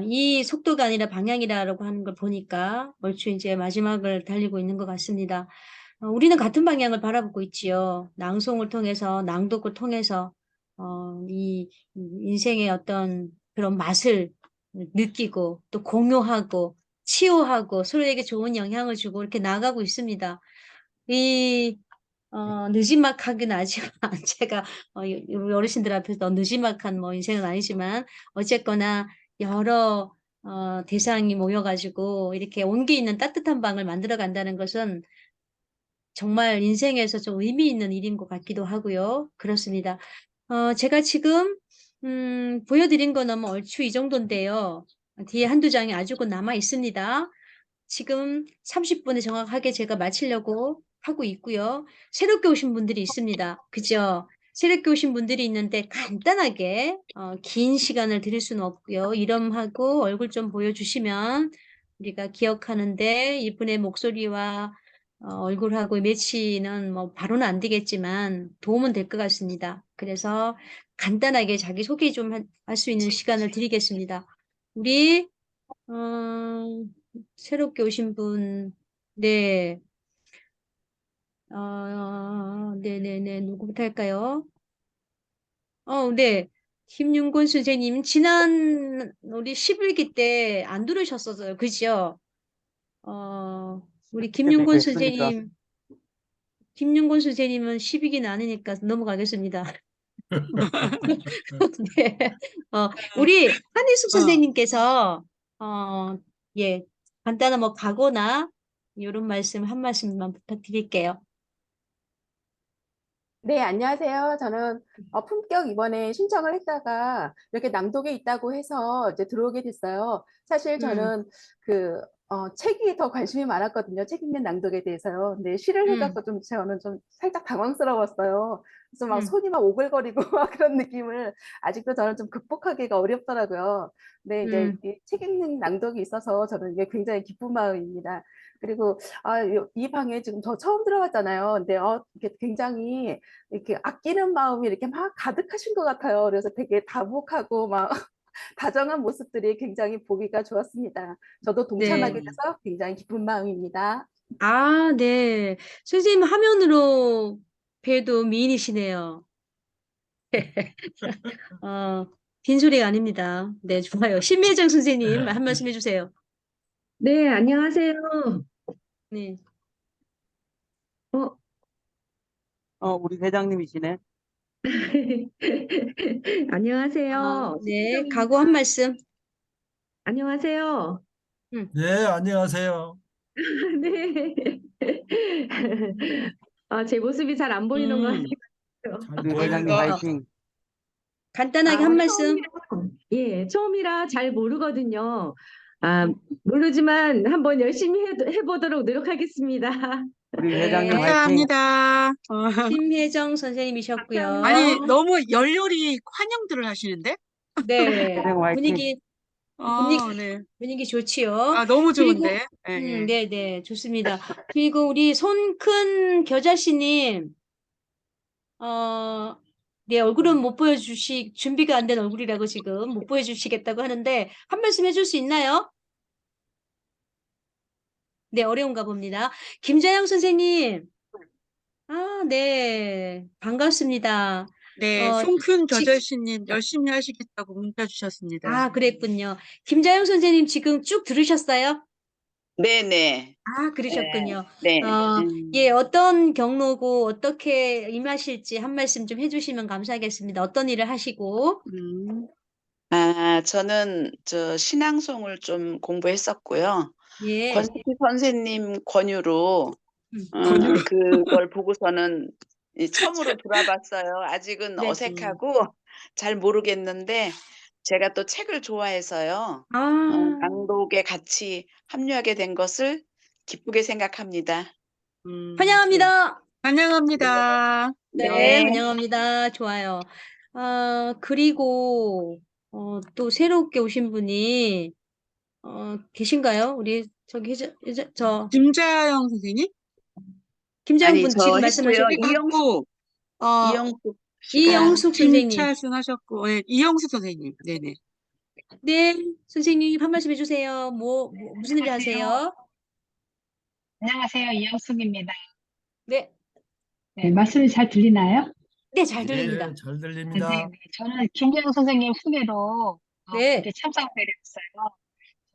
이 속도가 아니라 방향이라고 하는 걸 보니까 얼추 이제 마지막을 달리고 있는 것 같습니다. 우리는 같은 방향을 바라보고 있지요. 낭송을 통해서, 낭독을 통해서, 이 인생의 어떤 그런 맛을 느끼고 또 공유하고 치유하고 서로에게 좋은 영향을 주고 이렇게 나가고 있습니다. 느지막하긴 하지만 제가 우리 어르신들 앞에서 느지막한 뭐 인생은 아니지만 어쨌거나 여러 대상이 모여가지고 이렇게 온기 있는 따뜻한 방을 만들어 간다는 것은 정말 인생에서 좀 의미 있는 일인 것 같기도 하고요. 그렇습니다. 제가 지금 보여드린 거는 뭐 얼추 이 정도인데요. 뒤에 한두 장이 아주 곧 남아 있습니다. 지금 30분에 정확하게 제가 마치려고 하고 있고요. 새롭게 오신 분들이 있습니다. 그죠? 새롭게 오신 분들이 있는데 간단하게 긴 시간을 드릴 수는 없고요. 이름하고 얼굴 좀 보여주시면 우리가 기억하는데 이분의 목소리와 얼굴하고 매치는 뭐 바로는 안 되겠지만 도움은 될 것 같습니다. 그래서 간단하게 자기 소개 좀 할 수 있는 시간을 드리겠습니다. 우리 새롭게 오신 분, 네, 네네네, 누구부터 할까요? 네, 김윤곤 선생님, 지난 우리 11기 때 안 들으셨었어요, 그죠? 우리 김윤곤 선생님, 김윤곤 선생님은 12기는 아니니까 넘어가겠습니다. 네, 우리 한희숙 선생님께서, 예, 간단한 뭐 각오나 이런 말씀 한 말씀만 부탁드릴게요. 네, 안녕하세요. 저는 품격 이번에 신청을 했다가 이렇게 낭독에 있다고 해서 이제 들어오게 됐어요. 사실 저는 책이 더 관심이 많았거든요. 책 읽는 낭독에 대해서요. 근데 시를 해갖고 저는 좀 살짝 당황스러웠어요. 그래서 막 손이 막 오글거리고 막 그런 느낌을 아직도 저는 좀 극복하기가 어렵더라고요. 근데 이제 이 책 읽는 낭독이 있어서 저는 이게 굉장히 기쁜 마음입니다. 그리고 이 방에 지금 저 처음 들어갔잖아요. 근데 이렇게 굉장히 이렇게 아끼는 마음이 이렇게 막 가득하신 것 같아요. 그래서 되게 다복하고 막 다정한 모습들이 굉장히 보기가 좋았습니다. 저도 동참하게 돼서 굉장히 기쁜 마음입니다. 네. 선생님 화면으로 봬도 미인이시네요. 빈소리가 아닙니다. 네, 좋아요. 신미정 선생님 한 말씀 해주세요. 네, 안녕하세요. 네. 우리 회장님이시네. 안녕하세요. 네, 각오 한 말씀. 안녕하세요. 네, 안녕하세요. 네. 제 모습이 잘 안 보이는 것 같아요. 잘 우리 회장님 보입니다. 화이팅. 간단하게 한 말씀. 처음이라 잘 모르거든요. 모르지만 한번 열심히 해보도록 노력하겠습니다. 우리 네. 회장님 화이팅. 감사합니다. 신혜정 선생님이셨고요. 아니, 너무 열렬히 환영들을 하시는데? 네, 회장 화이팅. 분위기 좋지요. 너무 그리고 좋은데. 예. 네, 좋습니다. 그리고 우리 손큰 겨자씨님, 네, 얼굴은 못 준비가 안 된 얼굴이라고 지금 못 보여주시겠다고 하는데, 한 말씀 해줄 수 있나요? 네, 어려운가 봅니다. 김자영 선생님. 아, 네. 반갑습니다. 네, 어, 송큰 지- 겨절씨님 열심히 하시겠다고 문자 주셨습니다. 그랬군요. 김자영 선생님 지금 쭉 들으셨어요? 네네. 그러셨군요. 네. 예, 어떤 경로고 어떻게 임하실지 한 말씀 좀 해주시면 감사하겠습니다. 어떤 일을 하시고. 저는 신앙송을 좀 공부했었고요. 예. 권수기 선생님 권유로 권유로. 그걸 보고서는 처음으로 들어봤어요. 아직은 네. 어색하고 잘 모르겠는데 제가 또 책을 좋아해서요. 낭독에 같이 합류하게 된 것을 기쁘게 생각합니다. 환영합니다. 환영합니다. 네, 환영합니다. 좋아요. 그리고 또 새롭게 오신 분이 계신가요? 우리 저기 김자영 선생님? 김자영 아니, 분 저 지금 했고요. 말씀하셨고 이영숙 씨가 이영숙 선생님. 김찰순 하셨고, 네, 이영숙 선생님. 네네. 네, 선생님 한 말씀 해주세요. 무슨 일 하세요? 안녕하세요. 이영숙입니다. 네, 네, 말씀이 잘 들리나요? 네, 잘 들립니다. 네, 잘 네, 들립니다. 네. 저는 김재영 선생님 후배로 네. 이렇게 참석하게 됐어요.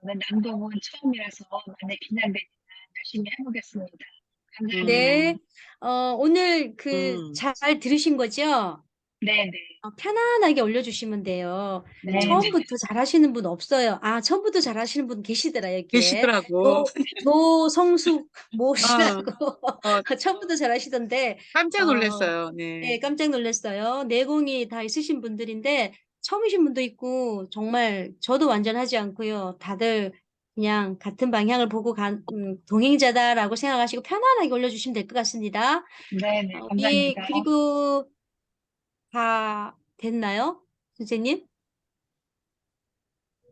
저는 낭독은 처음이라서 많이 긴장되지만 열심히 해보겠습니다. 감사합니다. 네, 오늘 잘 들으신 거죠? 네, 네. 편안하게 올려주시면 돼요. 네, 처음부터 잘하시는 분 없어요. 처음부터 잘하시는 분 계시더라, 여기에. 계시더라고. 조성숙 모시라고 처음부터 잘하시던데. 깜짝 놀랐어요. 네, 네. 깜짝 놀랐어요. 내공이 다 있으신 분들인데 처음이신 분도 있고 정말 저도 완전 하지 않고요. 다들 그냥 같은 방향을 보고 동행자다라고 생각하시고 편안하게 올려주시면 될 것 같습니다. 네, 네. 예, 감사합니다. 그리고 다 됐나요? 선생님?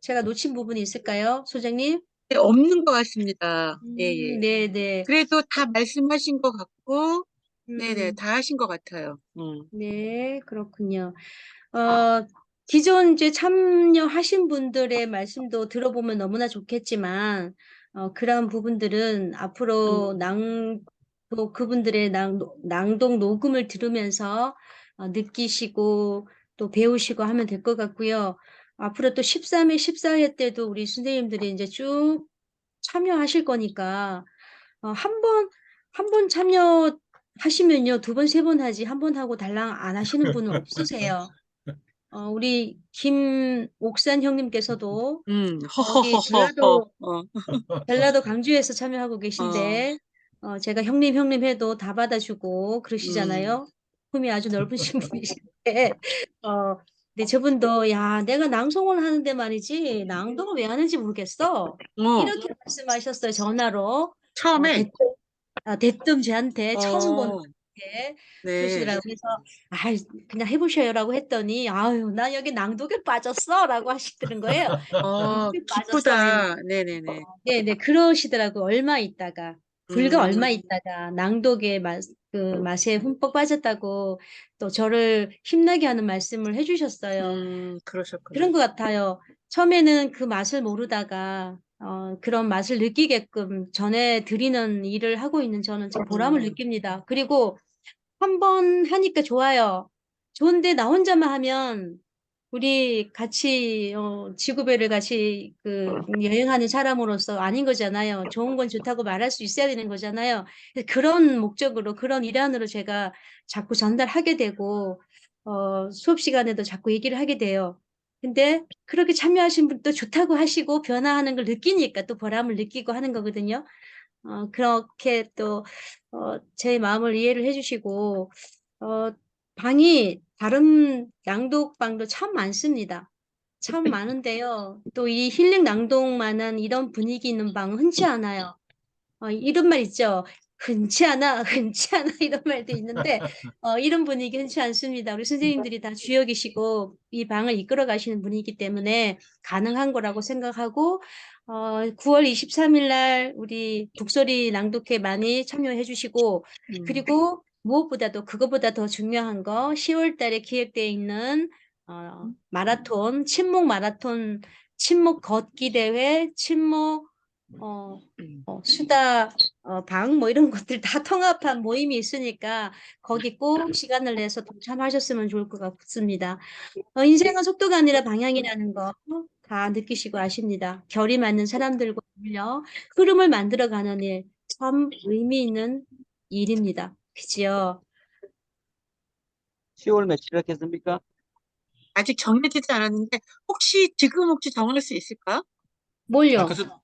제가 놓친 부분이 있을까요? 소장님? 네, 없는 것 같습니다. 예, 예. 네. 그래도 다 말씀하신 것 같고, 네네, 음, 다 하신 것 같아요. 네, 그렇군요. 기존 이제 참여하신 분들의 말씀도 들어보면 너무나 좋겠지만, 그런 부분들은 앞으로 또 그분들의 낭독 녹음을 들으면서 느끼시고 또 배우시고 하면 될 것 같고요. 앞으로 또 13회, 14회 때도 우리 선생님들이 이제 쭉 참여하실 거니까, 한 번 참여하시면요, 2번, 3번 하지, 한 번 하고 달랑 안 하시는 분은 없으세요. 우리 김옥산 형님께서도 여기 전라도 광주에서 참여하고 계신데, 제가 형님 해도 다 받아주고 그러시잖아요. 품이 아주 넓으신 분이신데, 근데 저분도, 야, 내가 낭송을 하는데 말이지, 낭독을 왜 하는지 모르겠어. 이렇게 말씀하셨어요, 전화로. 처음에? 대뜸 저한테 처음 보는 분께 네. 그러시더라고요. 그래서 그냥 해보셔요라고 했더니 아유 나 여기 낭독에 빠졌어라고 하시더는 거예요. 낭독에 기쁘다. 네네네. 네네 그러시더라고요. 얼마 있다가 불과 얼마 있다가 낭독의 맛에 흠뻑 빠졌다고 또 저를 힘나게 하는 말씀을 해주셨어요. 그러셨구나. 그런 것 같아요. 처음에는 그 맛을 모르다가 그런 맛을 느끼게끔 전해드리는 일을 하고 있는 저는 참 보람을 느낍니다. 그리고 한 번 하니까 좋아요. 좋은데 나 혼자만 하면 우리 같이 지구별을 같이 여행하는 사람으로서 아닌 거잖아요. 좋은 건 좋다고 말할 수 있어야 되는 거잖아요. 그런 목적으로 그런 일환으로 제가 자꾸 전달하게 되고 수업 시간에도 자꾸 얘기를 하게 돼요. 근데 그렇게 참여하신 분도 좋다고 하시고 변화하는 걸 느끼니까 또 보람을 느끼고 하는 거거든요. 그렇게 또 제 마음을 이해를 해주시고 다른 낭독방도 참 많습니다. 참 많은데요. 또 이 힐링 낭독만한 이런 분위기 있는 방은 흔치 않아요. 이런 말 있죠. 흔치 않아 이런 말도 있는데 이런 분위기 흔치 않습니다. 우리 선생님들이 다 주역이시고 이 방을 이끌어 가시는 분이기 때문에 가능한 거라고 생각하고 9월 23일 날 우리 북소리 낭독회 많이 참여해 주시고 그리고 무엇보다도 그거보다 더 중요한 거 10월 달에 기획되어 있는 마라톤, 친목 마라톤, 친목 걷기 대회, 친목 수다 방 뭐 이런 것들 다 통합한 모임이 있으니까 거기 꼭 시간을 내서 동참하셨으면 좋을 것 같습니다. 인생은 속도가 아니라 방향이라는 거 다 느끼시고 아십니다. 결이 맞는 사람들과 어울려 흐름을 만들어가는 일, 참 의미 있는 일입니다. 그지요? 10월 며칠 하겠습니까? 아직 정해지지 않았는데 지금 정할 수 있을까? 뭘요? 그래서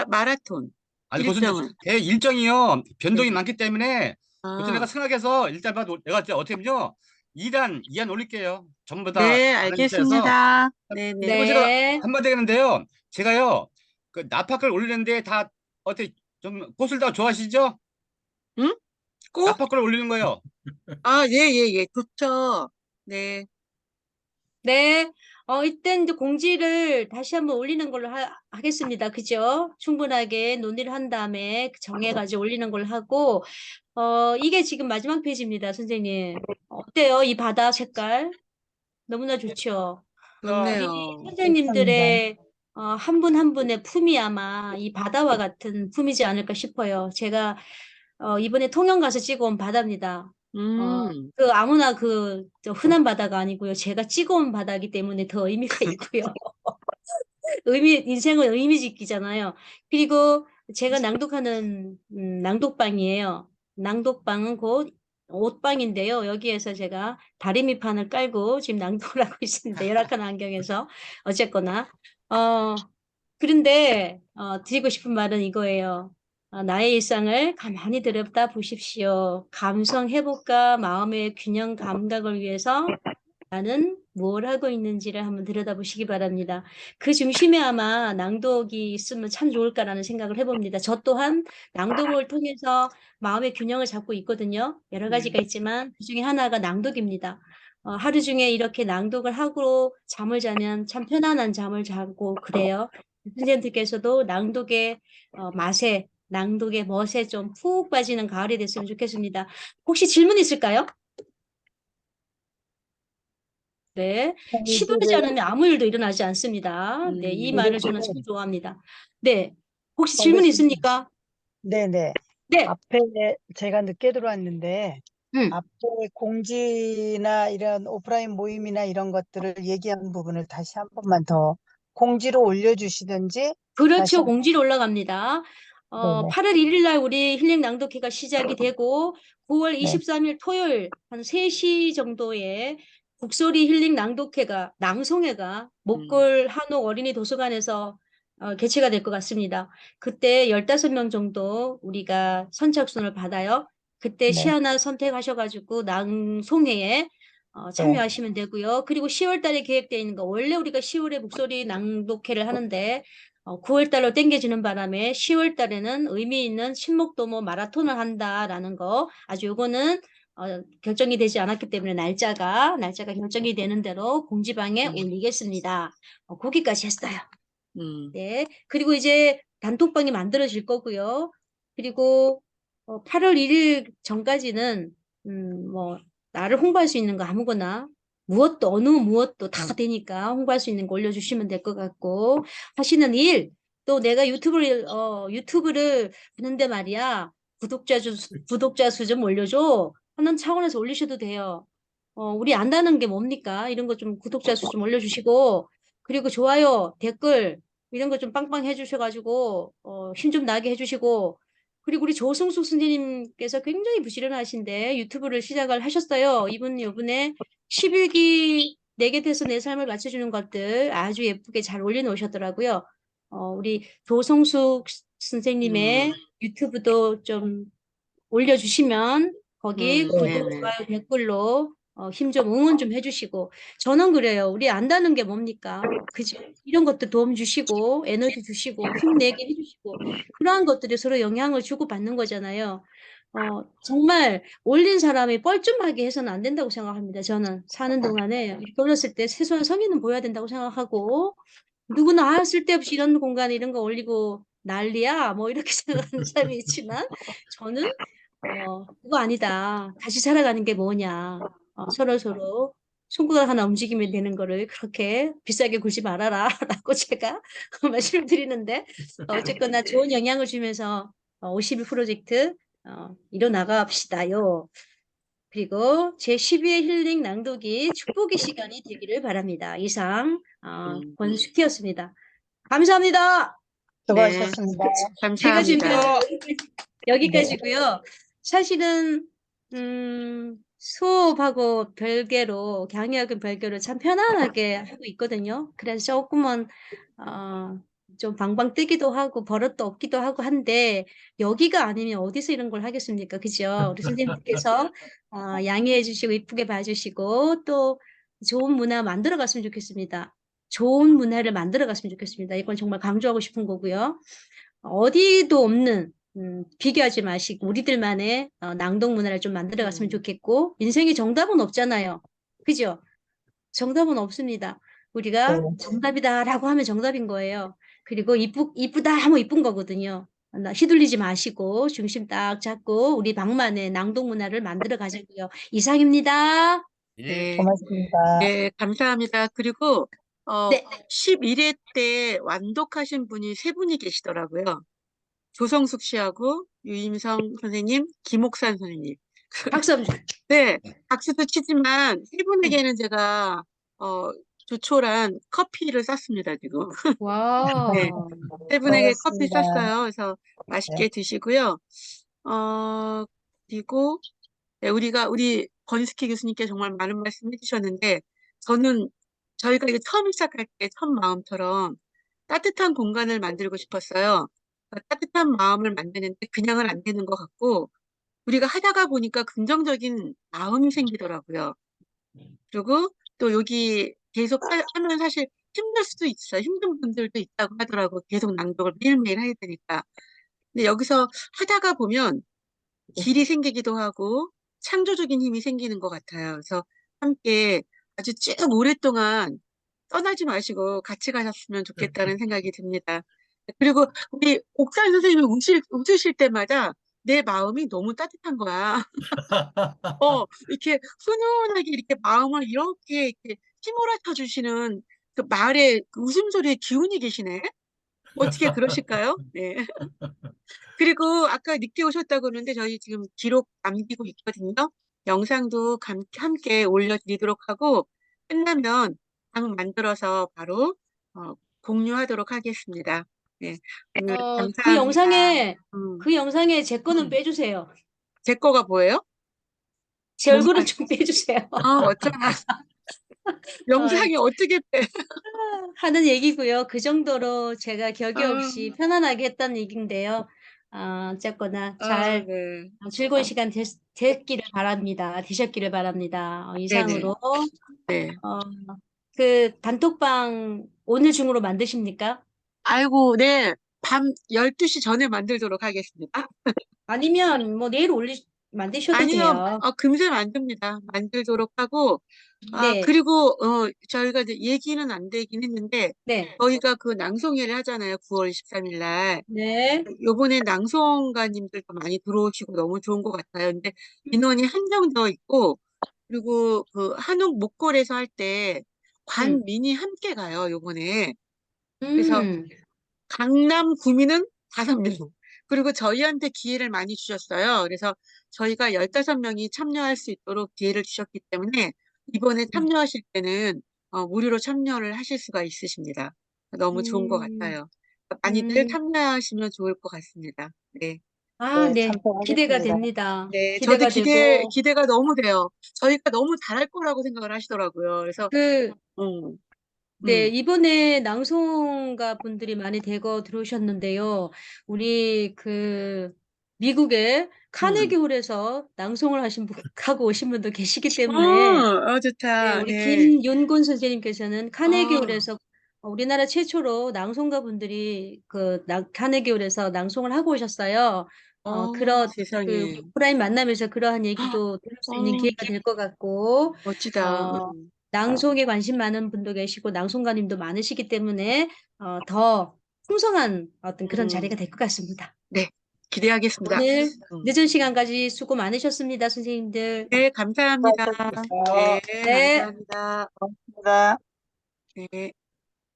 마라톤 아니 일정은. 대 일정이요 변동이 많기 때문에 그것도 내가 아, 생각해서 일단 내가 이제 어떻게 하면요 2안 올릴게요. 전부 다 네, 다른 데서 알겠습니다. 네네. 그리고 제가 네. 한마디 하는데요. 제가요 그 나파클 올리는데 다 어떻게 좀 꽃을 다 좋아하시죠? 응? 꼭? 나파클 올리는 거요. 예. 좋죠. 네. 네. 이때 이제 공지를 다시 한번 올리는 걸로 하겠습니다. 그죠? 충분하게 논의를 한 다음에 정해가지고 올리는 걸로 하고, 이게 지금 마지막 페이지입니다, 선생님. 어때요? 이 바다 색깔? 너무나 좋죠? 우리 좋네요. 선생님들의 한 분 한 분의 품이 아마 이 바다와 같은 품이지 않을까 싶어요. 제가 이번에 통영 가서 찍어온 바다입니다. 아무나 저 흔한 바다가 아니고요. 제가 찍어온 바다이기 때문에 더 의미가 있고요. 인생은 의미 짓기잖아요. 그리고 제가 낭독하는 낭독방이에요. 낭독방은 곧 옷방인데요. 여기에서 제가 다리미판을 깔고 지금 낭독을 하고 있습니다. 열악한 환경에서. 어쨌거나. 그런데 드리고 싶은 말은 이거예요. 나의 일상을 가만히 들여다 보십시오. 감성 회복과 마음의 균형 감각을 위해서 나는 뭘 하고 있는지를 한번 들여다보시기 바랍니다. 그 중심에 아마 낭독이 있으면 참 좋을까라는 생각을 해봅니다. 저 또한 낭독을 통해서 마음의 균형을 잡고 있거든요. 여러 가지가 있지만 그 중에 하나가 낭독입니다. 하루 중에 이렇게 낭독을 하고 잠을 자면 참 편안한 잠을 자고 그래요. 선생님들께서도 낭독의 맛에, 낭독의 멋에 좀 푹 빠지는 가을이 됐으면 좋겠습니다. 혹시 질문 있을까요? 네, 시도하지 않으면 아무 일도 일어나지 않습니다. 네, 이 말을 저는 참 좋아합니다. 네, 혹시 질문 있습니까? 네네. 네, 앞에 제가 늦게 들어왔는데 앞에 공지나 이런 오프라인 모임이나 이런 것들을 얘기한 부분을 다시 한 번만 더 공지로 올려주시든지 다시 그렇죠. 한 공지로 올라갑니다. 네네. 8월 1일 날 우리 힐링 낭독회가 시작이 되고 9월 네. 23일 토요일 한 3시 정도에 북소리 힐링 낭독회가 낭송회가 목골 한옥 어린이 도서관에서 개최가 될 것 같습니다. 그때 15명 정도 우리가 선착순을 받아요. 그때 시 네. 하나 선택하셔가지고 낭송회에 참여하시면 되고요. 그리고 10월 달에 계획되어 있는 거 원래 우리가 10월에 북소리 낭독회를 하는데 9월 달로 땡겨지는 바람에 10월 달에는 의미 있는 신목도모 마라톤을 한다라는 거 아주 요거는 결정이 되지 않았기 때문에 날짜가 결정이 되는 대로 공지방에 올리겠습니다. 거기까지 했어요. 네. 그리고 이제 단톡방이 만들어질 거고요. 그리고 8월 1일 전까지는 뭐 나를 홍보할 수 있는 거 아무거나 어느 무엇도 다 되니까 홍보할 수 있는 거 올려주시면 될 것 같고 하시는 일 또 내가 유튜브를 하는데 말이야 구독자 수 좀 올려줘 하는 차원에서 올리셔도 돼요. 우리 안다는 게 뭡니까? 이런 거 좀 구독자 수 좀 올려주시고 그리고 좋아요, 댓글 이런 거 좀 빵빵 해주셔가지고 힘 좀 나게 해주시고 그리고 우리 조성숙 선생님께서 굉장히 부지런하신데 유튜브를 시작을 하셨어요. 이번에 11기 내 곁에서 내 삶을 맞춰주는 것들 아주 예쁘게 잘 올려놓으셨더라고요. 우리 조성숙 선생님의 유튜브도 좀 올려주시면 거기 구독, 네네. 좋아요, 댓글로 힘 좀 응원 좀 해주시고 저는 그래요. 우리 안다는 게 뭡니까? 그죠? 이런 것도 도움 주시고 에너지 주시고 힘내게 해주시고 그러한 것들이 서로 영향을 주고받는 거잖아요. 정말 올린 사람이 뻘쭘하게 해서는 안 된다고 생각합니다. 저는 사는 동안에 이렇게 올렸을 때 최소한 성의는 보여야 된다고 생각하고 누구나 쓸데없이 이런 공간에 이런 거 올리고 난리야 뭐 이렇게 생각하는 사람이 있지만 저는 그거 아니다. 같이 살아가는 게 뭐냐. 서로 손가락 하나 움직이면 되는 거를 그렇게 비싸게 굴지 말아라. 라고 제가 말씀을 드리는데, 어쨌거나 좋은 영향을 주면서 51 프로젝트 이뤄나갑시다요. 그리고 제12회 힐링 낭독이 축복의 시간이 되기를 바랍니다. 이상 권숙희였습니다. 감사합니다. 네, 수고하셨습니다. 제가 준비한 감사합니다. 건 여기까지고요. 사실은 수업하고 별개로 강의학은 별개로 참 편안하게 하고 있거든요. 그래서 조금은 좀 방방 뜨기도 하고 버릇도 없기도 하고 한데 여기가 아니면 어디서 이런 걸 하겠습니까? 그죠? 우리 선생님께서 양해해 주시고 이쁘게 봐주시고 또 좋은 문화 만들어 갔으면 좋겠습니다. 좋은 문화를 만들어 갔으면 좋겠습니다. 이건 정말 강조하고 싶은 거고요. 어디도 없는 비교하지 마시고 우리들만의 낭독 문화를 좀 만들어 갔으면 좋겠고 인생에 정답은 없잖아요. 그죠? 정답은 없습니다. 우리가 네. 정답이다라고 하면 정답인 거예요. 그리고 이쁘다 하면 이쁜 거거든요. 휘둘리지 마시고 중심 딱 잡고 우리 방만의 낭독 문화를 만들어 가자고요. 이상입니다. 네, 고맙습니다. 네, 감사합니다. 그리고 네. 11회 때 완독하신 분이 3분이 계시더라고요. 조성숙 씨하고 유임성 선생님, 김옥산 선생님. 박수 한번 주세요. 네, 박수도 치지만 3분에게는 제가 조촐한 커피를 쌌습니다, 지금. 와. 네, 3분에게 커피 고맙습니다. 쌌어요. 그래서 맛있게 드시고요. 그리고 네, 우리 권숙희 교수님께 정말 많은 말씀 해주셨는데, 저희가 이게 처음 시작할 때 첫 마음처럼 따뜻한 공간을 만들고 싶었어요. 따뜻한 마음을 만드는데 그냥은 안 되는 것 같고, 우리가 하다가 보니까 긍정적인 마음이 생기더라고요. 그리고 또 여기 계속 하면 사실 힘들 수도 있어요. 힘든 분들도 있다고 하더라고. 계속 낭독을 매일매일 해야 되니까. 근데 여기서 하다가 보면 길이 생기기도 하고 창조적인 힘이 생기는 것 같아요. 그래서 함께 아주 쭉 오랫동안 떠나지 마시고 같이 가셨으면 좋겠다는 생각이 듭니다. 그리고 우리 옥산 선생님이 웃으실 때마다 내 마음이 너무 따뜻한 거야. 이렇게 훈훈하게 이렇게 마음을 이렇게 휘몰아쳐 주시는 그 말에 그 웃음소리에 기운이 계시네. 어떻게 그러실까요? 네. 그리고 아까 늦게 오셨다고 그러는데 저희 지금 기록 남기고 있거든요. 영상도 함께 올려드리도록 하고 끝나면 방 만들어서 바로 공유하도록 하겠습니다. 네, 오늘 그 감사합니다. 영상에 제 거는 빼주세요. 제 거가 뭐예요? 제 얼굴은 좀 빼주세요. 어쩌나. 영상이 어떻게 빼? 하는 얘기고요. 그 정도로 제가 격이 없이 편안하게 했다는 얘기인데요. 어쨌거나 잘 네. 즐거운 시간 되셨기를 바랍니다. 이상으로 네. 그 단톡방 오늘 중으로 만드십니까? 아이고, 네. 밤 12시 전에 만들도록 하겠습니다. 아니면 뭐 내일 만드셔도 아니요, 돼요. 금세 만듭니다. 만들도록 하고, 네. 그리고, 저희가 이제 얘기는 안 되긴 했는데, 네. 저희가 그 낭송회를 하잖아요. 9월 23일 날. 네. 요번에 낭송가님들도 많이 들어오시고 너무 좋은 것 같아요. 근데 인원이 한정되어 있고, 그리고 그 한옥 목골에서 할 때 관민이 함께 가요, 요번에. 그래서 강남 구민은 5명. 그리고 저희한테 기회를 많이 주셨어요. 그래서 저희가 15명이 참여할 수 있도록 기회를 주셨기 때문에 이번에 참여하실 때는 무료로 참여를 하실 수가 있으십니다. 너무 좋은 것 같아요. 많이들 참여하시면 좋을 것 같습니다. 네. 네. 기대가 참석하겠습니다. 됩니다. 네, 기대가 저도 되고. 기대가 너무 돼요. 저희가 너무 잘할 거라고 생각을 하시더라고요. 그래서, 네, 이번에 낭송가 분들이 많이 대거 들어오셨는데요. 우리 미국의 카네기홀에서 낭송을 하고 오신 분도 계시기 때문에 좋다. 네, 우리 네. 김윤곤 선생님께서는 카네기홀에서 우리나라 최초로 낭송가 분들이 카네기홀에서 낭송을 하고 오셨어요. 세상에. 우리 오프라인 만나면서 그러한 얘기도 들을 수 있는 기회가 될 것 같고, 멋지다. 낭송에 관심 많은 분도 계시고, 낭송가님도 많으시기 때문에, 더 풍성한 어떤 그런 자리가 될 것 같습니다. 네. 기대하겠습니다. 오늘 늦은 시간까지 수고 많으셨습니다, 선생님들. 네, 감사합니다. 네, 네. 감사합니다. 고맙습니다. 네.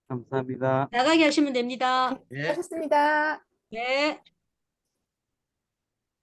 감사합니다. 나가게 하시면 됩니다. 수고하셨습니다. 네.